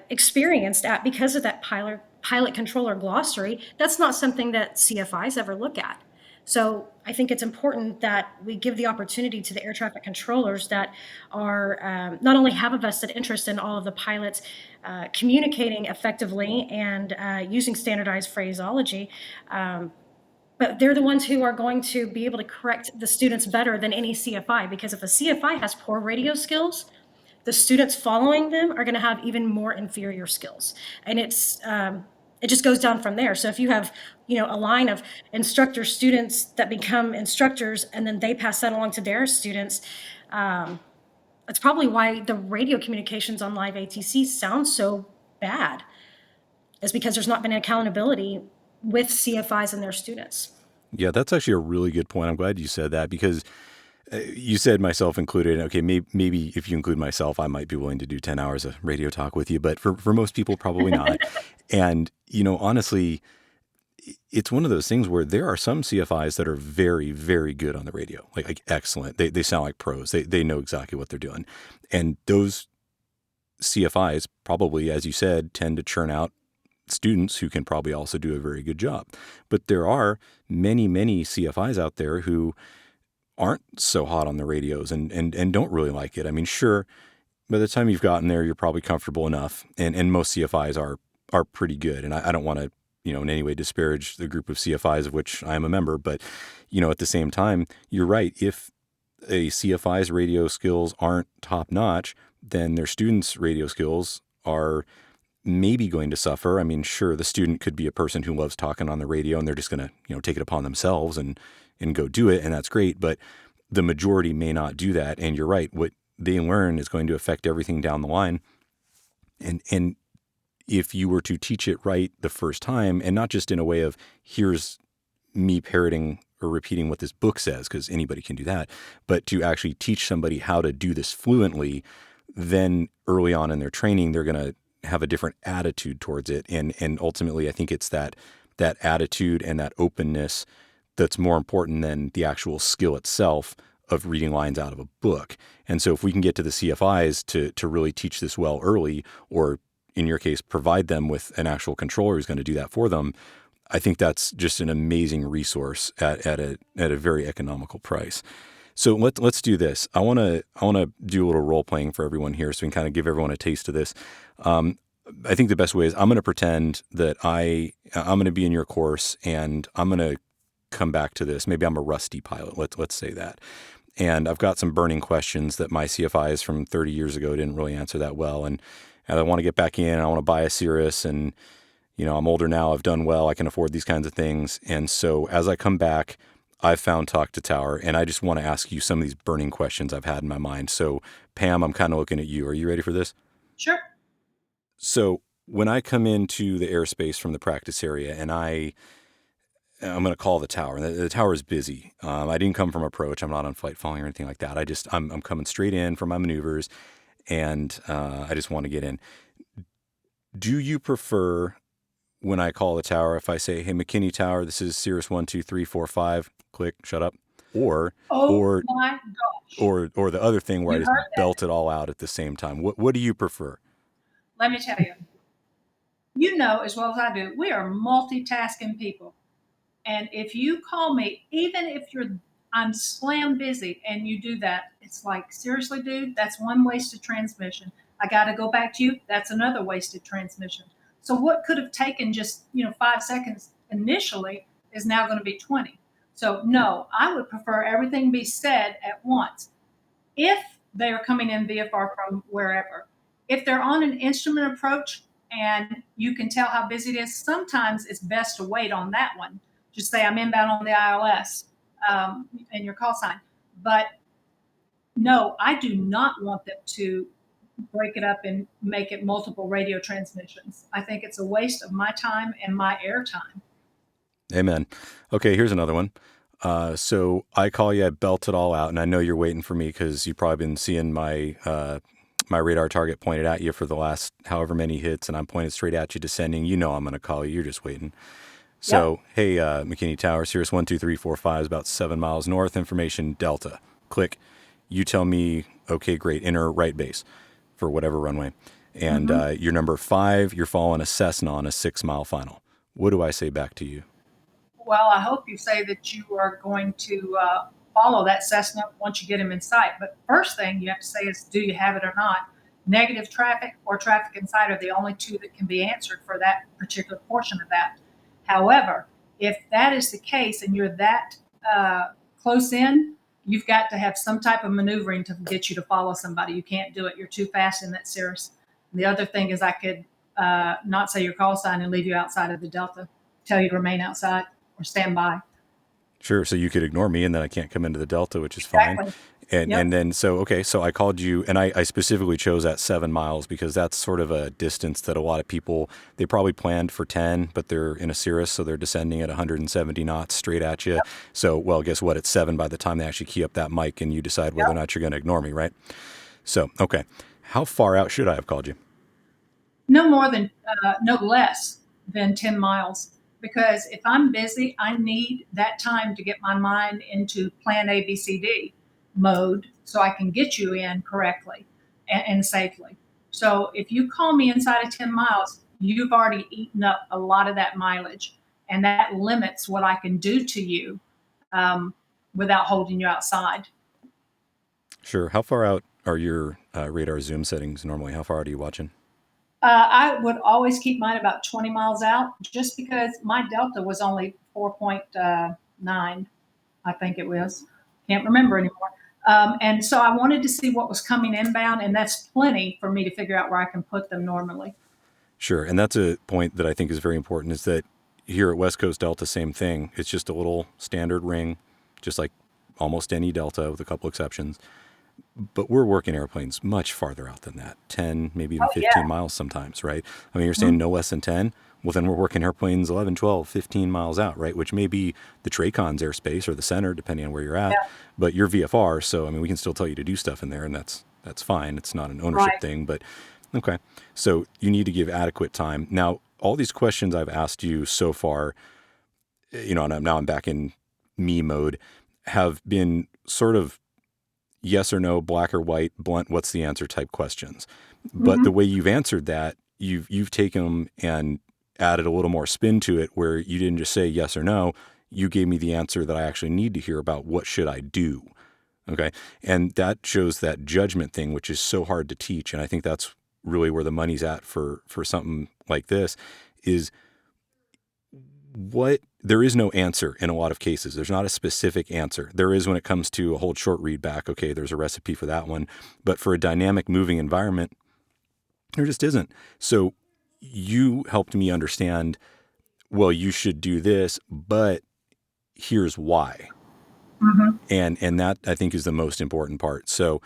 experienced at because of that pilot controller glossary. That's not something that CFIs ever look at. So I think it's important that we give the opportunity to the air traffic controllers that are not only have a vested interest in all of the pilots communicating effectively and using standardized phraseology, but they're the ones who are going to be able to correct the students better than any CFI, because if a CFI has poor radio skills, the students following them are going to have even more inferior skills. And it just goes down from there. So if you have, a line of instructor students that become instructors, and then they pass that along to their students, that's probably why the radio communications on live ATC sounds so bad, is because there's not been accountability with CFIs and their students. Yeah, that's actually a really good point. I'm glad you said that, because you said myself included. Okay, maybe if you include myself, I might be willing to do 10 hours of radio talk with you, but for most people, probably not. And, honestly, it's one of those things where there are some CFIs that are very, very good on the radio, like excellent. They sound like pros. They know exactly what they're doing. And those CFIs probably, as you said, tend to churn out students who can probably also do a very good job. But there are many, many CFIs out there who aren't so hot on the radios and don't really like it. I mean, sure, by the time you've gotten there, you're probably comfortable enough. And most CFIs are pretty good. And I don't want to, in any way disparage the group of CFIs of which I am a member. But, at the same time, you're right. If a CFI's radio skills aren't top notch, then their students' radio skills are maybe going to suffer. I mean, sure, the student could be a person who loves talking on the radio and they're just going to, take it upon themselves and go do it. And that's great. But the majority may not do that. And you're right. What they learn is going to affect everything down the line. And if you were to teach it right the first time, and not just in a way of here's me parroting or repeating what this book says, because anybody can do that, but to actually teach somebody how to do this fluently, then early on in their training, they're going to have a different attitude towards it. And ultimately, I think it's that attitude and that openness that's more important than the actual skill itself of reading lines out of a book. And so if we can get to the CFIs to really teach this well early, or in your case, provide them with an actual controller who's going to do that for them, I think that's just an amazing resource at a very economical price. So let's do this. I want to do a little role playing for everyone here, so we can kind of give everyone a taste of this. I think the best way is I'm going to pretend that I'm going to be in your course, and I'm going to come back to this. Maybe I'm a rusty pilot. Let's say that. And I've got some burning questions that my CFIs from 30 years ago didn't really answer that well. And I want to get back in. I want to buy a Cirrus, and I'm older now. I've done well. I can afford these kinds of things. And so as I come back, I've found Talk2Tower, and I just want to ask you some of these burning questions I've had in my mind. So Pam, I'm kind of looking at you. Are you ready for this? Sure. So when I come into the airspace from the practice area, and I'm going to call the tower. The tower is busy. I didn't come from approach. I'm not on flight following or anything like that. I'm coming straight in for my maneuvers, and I just want to get in. Do you prefer, when I call the tower, if I say, "Hey, McKinney Tower, this is Cirrus 12345, click, shut up," or my gosh, or the other thing where You I just heard that. belt it all out at the same time? What do you prefer? Let me tell you, you know as well as I do, we are multitasking people. And if you call me, even if I'm slam busy and you do that, it's like, seriously, dude, that's one wasted transmission. I got to go back to you. That's another wasted transmission. So what could have taken just, 5 seconds initially is now going to be 20. So no, I would prefer everything be said at once. If they are coming in VFR from wherever, if they're on an instrument approach and you can tell how busy it is, sometimes it's best to wait on that one. Just say, I'm inbound on the ILS and your call sign. But no, I do not want them to break it up and make it multiple radio transmissions. I think it's a waste of my time and my air time. Amen. Okay, here's another one. So I call you, I belt it all out, and I know you're waiting for me because you've probably been seeing my radar target pointed at you for the last however many hits, and I'm pointed straight at you descending. You know I'm going to call you. You're just waiting. So, Yep. Hey, McKinney Tower, Cirrus 12345 is about 7 miles north, information Delta. Click. You tell me, okay, great, enter right base for whatever runway. And you're number 5, you're following a Cessna on a 6-mile final. What do I say back to you? Well, I hope you say that you are going to follow that Cessna once you get him in sight. But first thing you have to say is, do you have it or not? Negative traffic or traffic in sight are the only two that can be answered for that particular portion of that. However, if that is the case and you're that close in, you've got to have some type of maneuvering to get you to follow somebody. You can't do it. You're too fast in that cirrus. And the other thing is I could not say your call sign and leave you outside of the Delta, tell you to remain outside or stand by. Sure. So you could ignore me and then I can't come into the Delta, which is Exactly. fine. And then, so I called you and I specifically chose that 7 miles because that's sort of a distance that a lot of people, they probably planned for 10, but they're in a cirrus. So they're descending at 170 knots straight at you. Yep. So, well, guess what? It's 7 by the time they actually key up that mic and you decide whether or not you're going to ignore me, right? So, okay. How far out should I have called you? No less than 10 miles. Because if I'm busy, I need that time to get my mind into plan ABCD mode so I can get you in correctly and safely. So if you call me inside of 10 miles, you've already eaten up a lot of that mileage, and that limits what I can do to you without holding you outside. Sure. How far out are your radar zoom settings normally? How far out are you watching? I would always keep mine about 20 miles out just because my Delta was only 4.9, I think it was. Can't remember anymore. And so I wanted to see what was coming inbound, and that's plenty for me to figure out where I can put them normally. Sure. And that's a point that I think is very important is that here at West Coast Delta, same thing. It's just a little standard ring, just like almost any Delta with a couple exceptions. But we're working airplanes much farther out than that, 10, maybe even 15 miles sometimes, right? I mean, you're saying no less than 10. Well, then we're working airplanes 11, 12, 15 miles out, right? Which may be the TRACON's airspace or the center, depending on where you're at. Yeah. But you're VFR, so, I mean, we can still tell you to do stuff in there, and that's fine. It's not an ownership thing, but okay. So you need to give adequate time. Now, all these questions I've asked you so far, you know, and now I'm back in me mode, have been sort of yes or no, black or white, blunt, what's the answer type questions. But the way you've answered that, you've taken them and added a little more spin to it where you didn't just say yes or no. You gave me the answer that I actually need to hear about what should I do. Okay. And that shows that judgment thing, which is so hard to teach. And I think that's really where the money's at for something like this is there is no answer in a lot of cases. There's not a specific answer. There is when it comes to a hold short read back. Okay, there's a recipe for that one. But for a dynamic moving environment, there just isn't. So you helped me understand, well, you should do this, but here's why. And that I think is the most important part. So,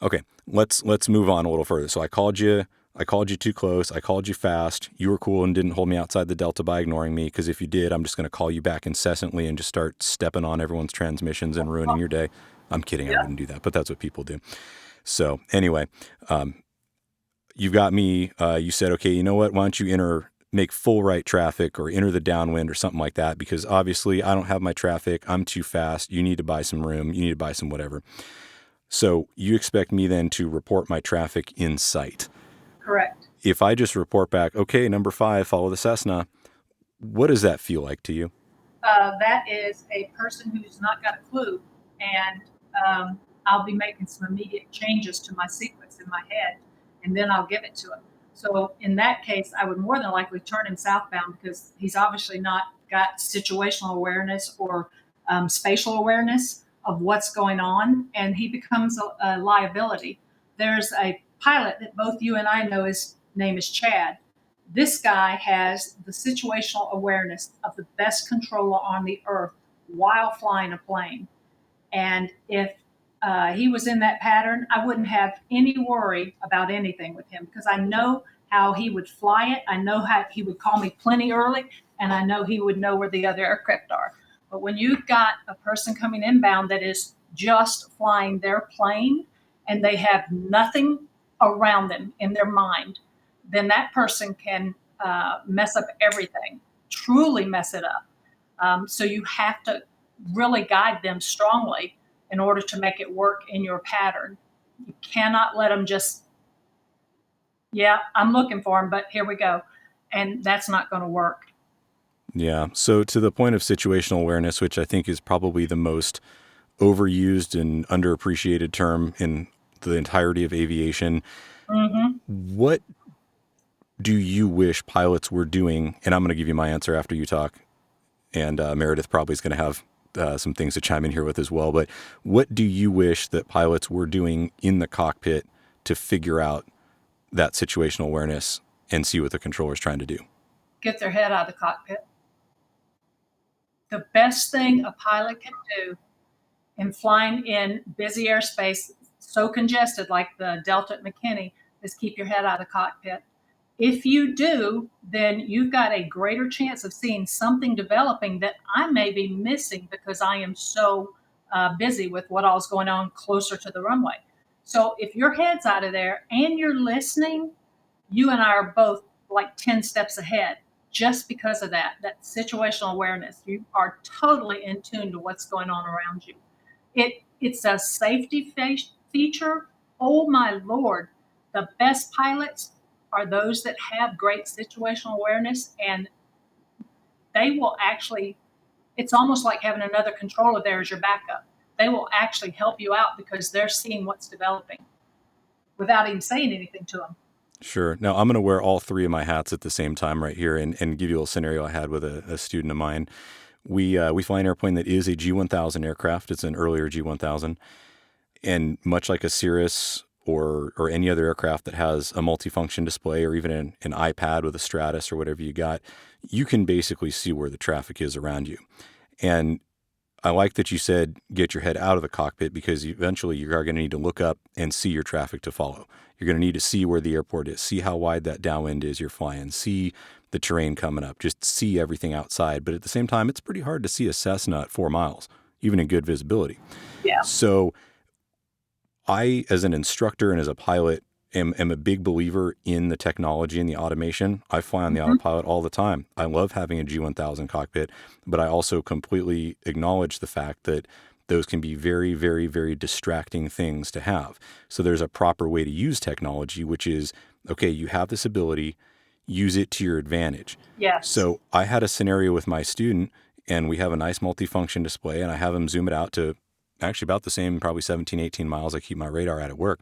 okay, let's move on a little further. So I called you too close. I called you fast. You were cool and didn't hold me outside the Delta by ignoring me. Because if you did, I'm just going to call you back incessantly and just start stepping on everyone's transmissions and ruining your day. I'm kidding. I wouldn't do that, but that's what people do. So anyway, you've got me. You said, okay, you know what? Why don't you make full right traffic or enter the downwind or something like that? Because obviously I don't have my traffic. I'm too fast. You need to buy some room. You need to buy some whatever. So you expect me then to report my traffic in sight. Correct. If I just report back, okay, number 5, follow the Cessna, what does that feel like to you? That is a person who's not got a clue, and I'll be making some immediate changes to my sequence in my head, and then I'll give it to him. So in that case, I would more than likely turn him southbound because he's obviously not got situational awareness or spatial awareness of what's going on, and he becomes a liability. There's a pilot that both you and I know, his name is Chad. This guy has the situational awareness of the best controller on the earth while flying a plane. And if he was in that pattern, I wouldn't have any worry about anything with him because I know how he would fly it. I know how he would call me plenty early, and I know he would know where the other aircraft are. But when you've got a person coming inbound that is just flying their plane and they have nothing around them in their mind, then that person can mess up everything, truly mess it up. So you have to really guide them strongly in order to make it work in your pattern. You cannot let them just, I'm looking for them, but here we go. And that's not going to work. Yeah. So to the point of situational awareness, which I think is probably the most overused and underappreciated term in the entirety of aviation, what do you wish pilots were doing? And I'm going to give you my answer after you talk. And Meredith probably is going to have some things to chime in here with as well. But what do you wish that pilots were doing in the cockpit to figure out that situational awareness and see what the controller is trying to do? Get their head out of the cockpit. The best thing a pilot can do in flying in busy airspace, so congested like the Delta at McKinney, is keep your head out of the cockpit. If you do, then you've got a greater chance of seeing something developing that I may be missing because I am so busy with what all's going on closer to the runway. So if your head's out of there and you're listening, you and I are both like 10 steps ahead just because of that situational awareness. You are totally in tune to what's going on around you. It's a safety feature. Oh my Lord, the best pilots are those that have great situational awareness, and they will actually, it's almost like having another controller there as your backup. They will actually help you out because they're seeing what's developing without even saying anything to them. Sure. Now, I'm going to wear all three of my hats at the same time right here and give you a little scenario I had with a student of mine. We fly an airplane that is a G1000 aircraft. It's an earlier G1000. And much like a Cirrus or any other aircraft that has a multifunction display or even an iPad with a Stratus or whatever you got, you can basically see where the traffic is around you. And I like that you said get your head out of the cockpit because eventually you are going to need to look up and see your traffic to follow. You're going to need to see where the airport is, see how wide that downwind is you're flying, see the terrain coming up, just see everything outside. But at the same time, it's pretty hard to see a Cessna at 4 miles, even in good visibility. Yeah. So I, as an instructor and as a pilot, am a big believer in the technology and the automation. I fly on the autopilot all the time. I love having a G1000 cockpit, but I also completely acknowledge the fact that those can be very, very, very distracting things to have. So there's a proper way to use technology, which is, okay, you have this ability, use it to your advantage. Yes. So I had a scenario with my student, and we have a nice multifunction display, and I have him zoom it out to actually about the same, probably 17, 18 miles I keep my radar at work.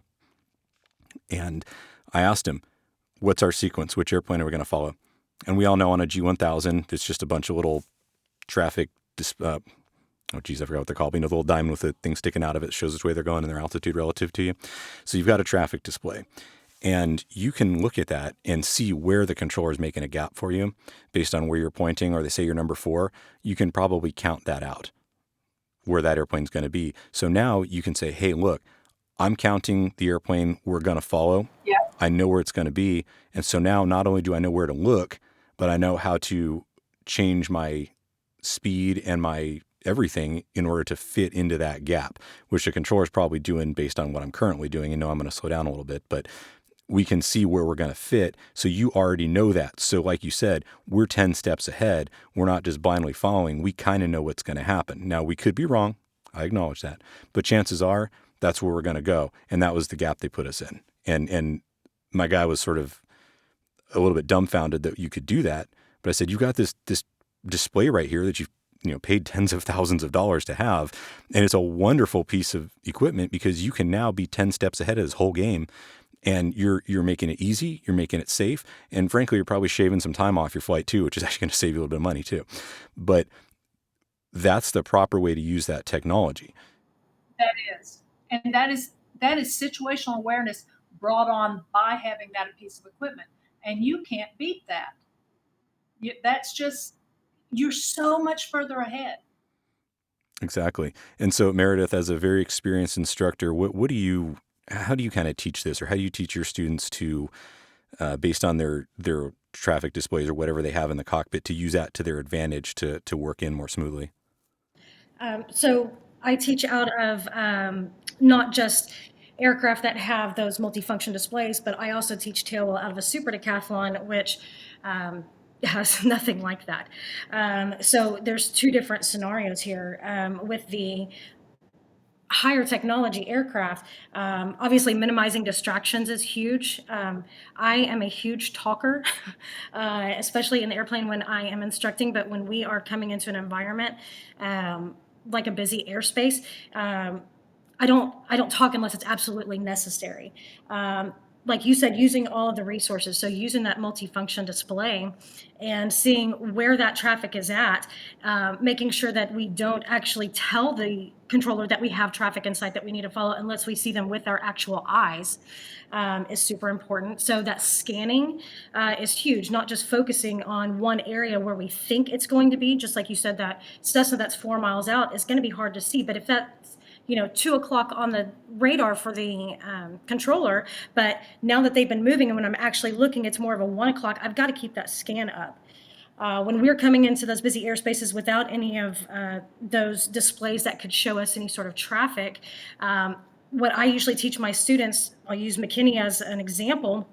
And I asked him, what's our sequence? Which airplane are we going to follow? And we all know on a G1000, it's just a bunch of little traffic, I forgot what they're called. You know, the little diamond with the thing sticking out of it shows which way they're going and their altitude relative to you. So you've got a traffic display. And you can look at that and see where the controller is making a gap for you based on where you're pointing, or they say you're number 4. You can probably count that out, where that airplane's going to be. So now you can say, hey, look, I'm counting the airplane we're going to follow. Yeah. I know where it's going to be. And so now not only do I know where to look, but I know how to change my speed and my everything in order to fit into that gap, which the controller is probably doing based on what I'm currently doing. And know I'm going to slow down a little bit, but we can see where we're going to fit. So you already know that. So like you said, we're 10 steps ahead. We're not just blindly following. We kind of know what's going to happen. Now, we could be wrong. I acknowledge that. But chances are that's where we're going to go. And that was the gap they put us in. And my guy was sort of a little bit dumbfounded that you could do that. But I said, you got this display right here that you've paid tens of thousands of dollars to have. And it's a wonderful piece of equipment because you can now be 10 steps ahead of this whole game. And you're making it easy, you're making it safe, and frankly, you're probably shaving some time off your flight too, which is actually going to save you a little bit of money too. But that's the proper way to use that technology. That is. And that is situational awareness brought on by having that piece of equipment. And you can't beat that. That's just, you're so much further ahead. Exactly. And so Meredith, as a very experienced instructor, how do you kind of teach this, or how do you teach your students to, based on their traffic displays or whatever they have in the cockpit, to use that to their advantage to work in more smoothly? So I teach out of not just aircraft that have those multifunction displays, but I also teach tailwheel out of a super decathlon, which has nothing like that. So there's 2 different scenarios here. With the higher technology aircraft, obviously minimizing distractions is huge. I am a huge talker, especially in the airplane when I am instructing, but when we are coming into an environment like a busy airspace, I don't talk unless it's absolutely necessary. like you said, using all of the resources. So using that multifunction display and seeing where that traffic is at, making sure that we don't actually tell the controller that we have traffic in sight that we need to follow unless we see them with our actual eyes, is super important. So that scanning is huge, not just focusing on one area where we think it's going to be. Just like you said, that Cessna that's 4 miles out is going to be hard to see. But if that's 2 o'clock on the radar for the controller, but now that they've been moving and when I'm actually looking, it's more of a 1 o'clock, I've got to keep that scan up. When we're coming into those busy airspaces without any of those displays that could show us any sort of traffic, what I usually teach my students, I'll use McKinney as an example.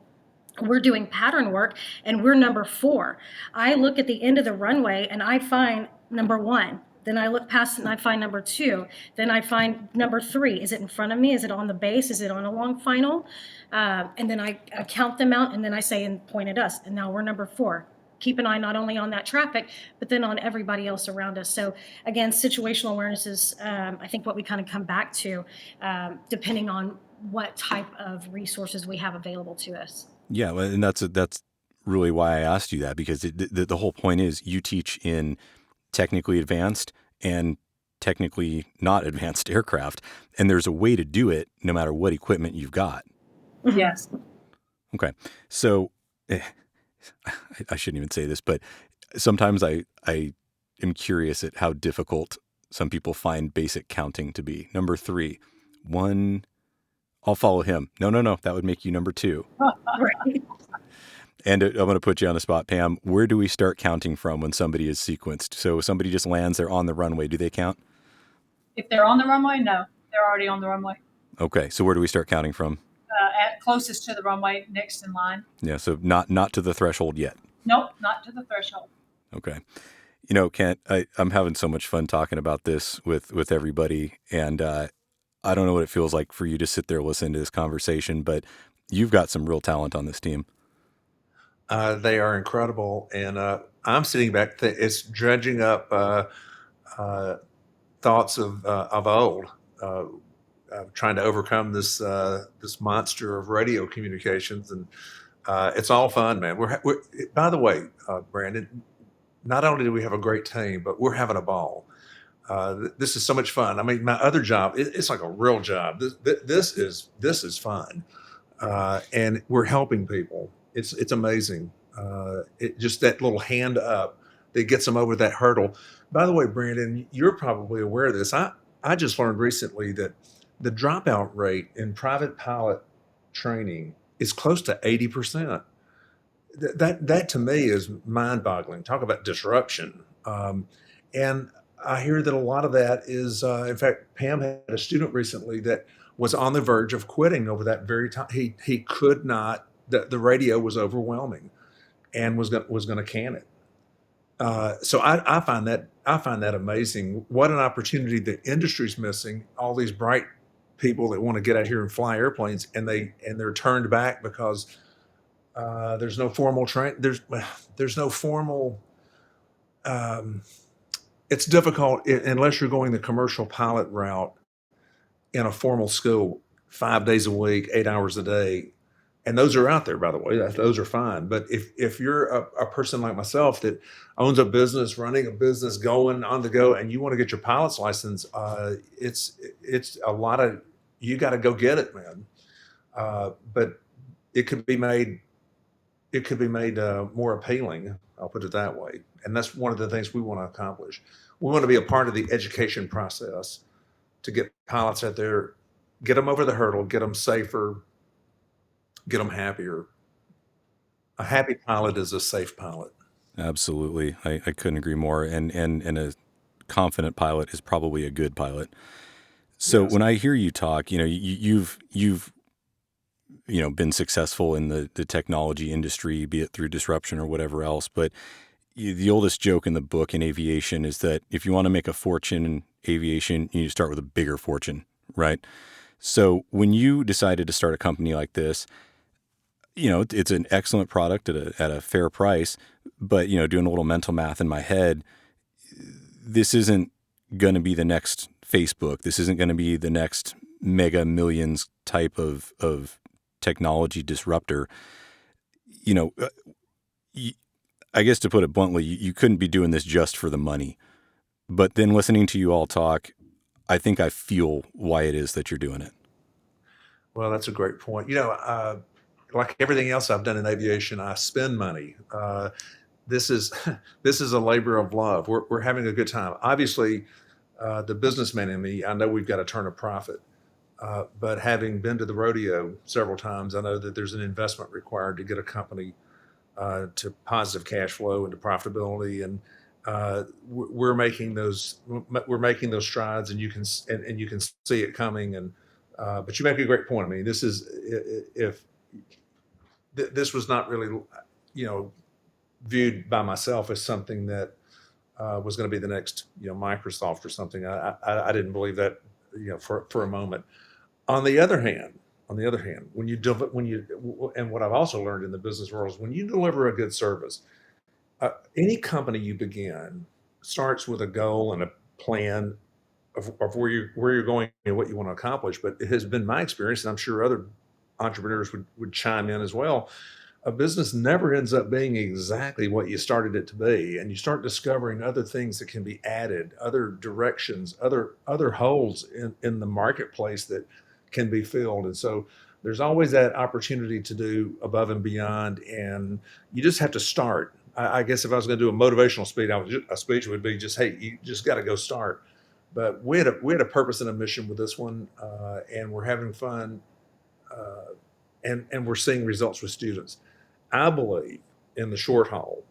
We're doing pattern work and we're number 4. I look at the end of the runway and I find number 1. Then I look past it and I find number 2. Then I find number 3. Is it in front of me? Is it on the base? Is it on a long final? And then I count them out and then I say and point at us. And now we're number 4. Keep an eye not only on that traffic, but then on everybody else around us. So again, situational awareness is, I think, what we kind of come back to, depending on what type of resources we have available to us. Yeah, well, and that's really why I asked you that, because the whole point is you teach in technically advanced and technically not advanced aircraft, and there's a way to do it no matter what equipment you've got. Yes. Okay, so I shouldn't even say this, but sometimes I am curious at how difficult some people find basic counting to be. Number 3, 1, I'll follow him. No, that would make you number 2. Right. And I'm going to put you on the spot, Pam. Where do we start counting from when somebody is sequenced? So somebody just lands, they're on the runway. Do they count? If they're on the runway, no. They're already on the runway. Okay, so where do we start counting from? At closest to the runway, next in line. Yeah, so not to the threshold yet. Nope, not to the threshold. Okay. Kent, I'm having so much fun talking about this with everybody, and I don't know what it feels like for you to sit there listening to this conversation, but you've got some real talent on this team. They are incredible, and I'm sitting back. It's dredging up thoughts of old, trying to overcome this monster of radio communications, and it's all fun, man. We're by the way, Brandon, not only do we have a great team, but we're having a ball. This is so much fun. I mean, my other job, it's like a real job. This is fun, and we're helping people. It's amazing. It just that little hand up that gets them over that hurdle. By the way, Brandon, you're probably aware of this. I just learned recently that the dropout rate in private pilot training is close to 80%. That to me is mind-boggling. Talk about disruption. And I hear that a lot of that is, in fact, Pam had a student recently that was on the verge of quitting over that very time. He could not. The radio was overwhelming, and was going to can it. So I find that amazing. What an opportunity the industry's missing. All these bright people that want to get out here and fly airplanes, and they're turned back because there's no formal train. There's no formal. It's difficult unless you're going the commercial pilot route in a formal school, 5 days a week, 8 hours a day. And those are out there, by the way. Those are fine. But if you're a person like myself that owns a business, running a business, going on the go, and you want to get your pilot's license, it's a lot of, you got to go get it, man. But it could be made more appealing. I'll put it that way. And that's one of the things we want to accomplish. We want to be a part of the education process to get pilots out there, get them over the hurdle, get them safer, get them happier. A happy pilot is a safe pilot. Absolutely. I couldn't agree more. And a confident pilot is probably a good pilot. So yes. When I hear you talk, you've been successful in the technology industry, be it through disruption or whatever else. But the oldest joke in the book in aviation is that if you want to make a fortune in aviation, you need to start with a bigger fortune, right? So when you decided to start a company like this, it's an excellent product at a fair price, but, doing a little mental math in my head, this isn't going to be the next Facebook. This isn't going to be the next Mega Millions type of technology disruptor. I guess to put it bluntly, you couldn't be doing this just for the money. But then listening to you all talk, I think I feel why it is that you're doing it. Well, that's a great point. Like everything else I've done in aviation, I spend money. This is a labor of love. We're having a good time. Obviously, the businessman in me, I know we've got to turn a profit. But having been to the rodeo several times, I know that there's an investment required to get a company to positive cash flow and to profitability, and we're making those strides, and you can see it coming. And but you make a great point. I mean, this was not really viewed by myself as something that was going to be the next Microsoft or something. I didn't believe that for a moment. On the other hand, and what I've also learned in the business world is when you deliver a good service, any company you begin starts with a goal and a plan of where you're going and what you want to accomplish. But it has been my experience, and I'm sure other entrepreneurs would chime in as well. A business never ends up being exactly what you started it to be, and you start discovering other things that can be added, other directions, other holes in the marketplace that can be filled. And so there's always that opportunity to do above and beyond, and you just have to start. I guess if I was going to do a motivational speech would be just, hey, you just got to go start. But we had a purpose and a mission with this one, and we're having fun, and we're seeing results with students. I believe in the short haul,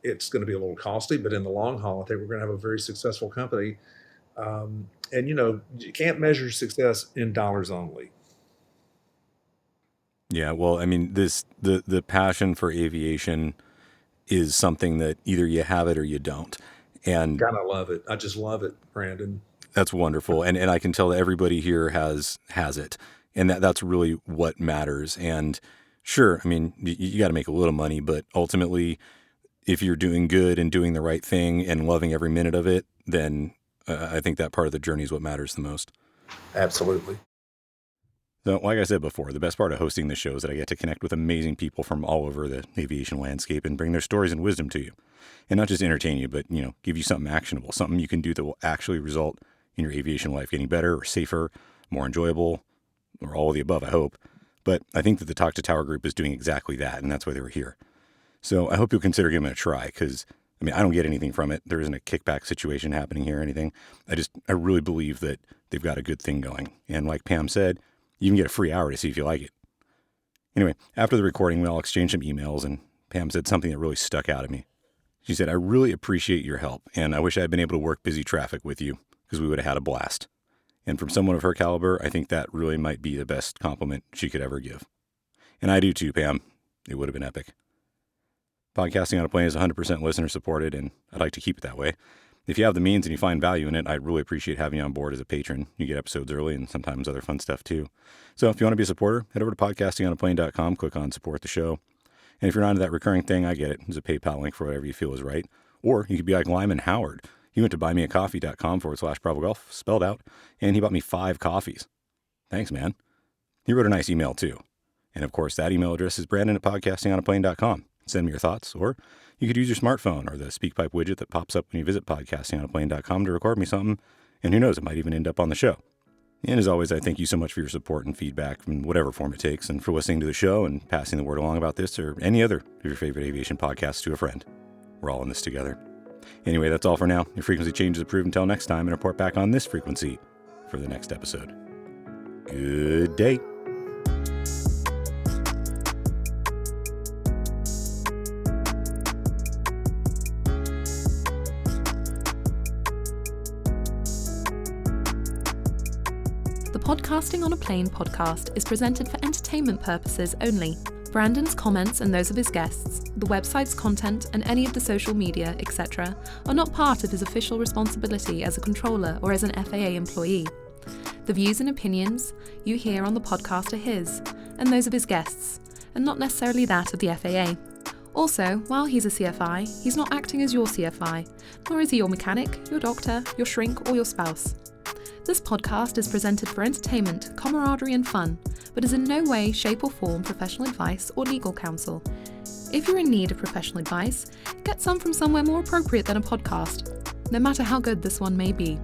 it's going to be a little costly, but in the long haul, I think we're going to have a very successful company. And you can't measure success in dollars only. Yeah, well, I mean, the passion for aviation is something that either you have it or you don't. And God, I love it. I just love it, Brandon. That's wonderful. And I can tell that everybody here has it. And that's really what matters. And sure, I mean, you got to make a little money, but ultimately, if you're doing good and doing the right thing and loving every minute of it, then I think that part of the journey is what matters the most. Absolutely. So, like I said before, the best part of hosting this show is that I get to connect with amazing people from all over the aviation landscape and bring their stories and wisdom to you. And not just entertain you, but, give you something actionable, something you can do that will actually result in your aviation life getting better or safer, more enjoyable, or all of the above, I hope. But I think that the Talk2Tower group is doing exactly that, and that's why they were here. So I hope you'll consider giving it a try, because, I don't get anything from it. There isn't a kickback situation happening here or anything. I really believe that they've got a good thing going. And like Pam said, you can get a free hour to see if you like it. Anyway, after the recording, we all exchanged some emails, and Pam said something that really stuck out at me. She said, "I really appreciate your help, and I wish I had been able to work busy traffic with you, because we would have had a blast." And from someone of her caliber, I think that really might be the best compliment she could ever give. And I do too, Pam. It would have been epic. Podcasting on a Plane is 100% listener supported, and I'd like to keep it that way. If you have the means and you find value in it, I'd really appreciate having you on board as a patron. You get episodes early and sometimes other fun stuff too. So if you want to be a supporter, head over to podcastingonaplane.com, click on support the show. And if you're not into that recurring thing, I get it. There's a PayPal link for whatever you feel is right. Or you could be like Lyman Howard. He went to buymeacoffee.com/Bravo Golf, spelled out, and he bought me 5 coffees. Thanks, man. He wrote a nice email too. And of course, that email address is brandon@podcastingonaplane.com. Send me your thoughts, or you could use your smartphone or the SpeakPipe widget that pops up when you visit podcastingonaplane.com to record me something, and who knows, it might even end up on the show. And as always, I thank you so much for your support and feedback in whatever form it takes, and for listening to the show and passing the word along about this or any other of your favorite aviation podcasts to a friend. We're all in this together. Anyway, that's all for now. Your frequency change is approved until next time, and report back on this frequency for the next episode. Good day. Podcasting on a Plane podcast is presented for entertainment purposes only. Brandon's comments and those of his guests, the website's content, and any of the social media, etc., are not part of his official responsibility as a controller or as an FAA employee. The views and opinions you hear on the podcast are his, and those of his guests, and not necessarily that of the FAA. Also, while he's a CFI, he's not acting as your CFI, nor is he your mechanic, your doctor, your shrink, or your spouse. This podcast is presented for entertainment, camaraderie and fun, but is in no way, shape or form professional advice or legal counsel. If you're in need of professional advice, get some from somewhere more appropriate than a podcast, no matter how good this one may be.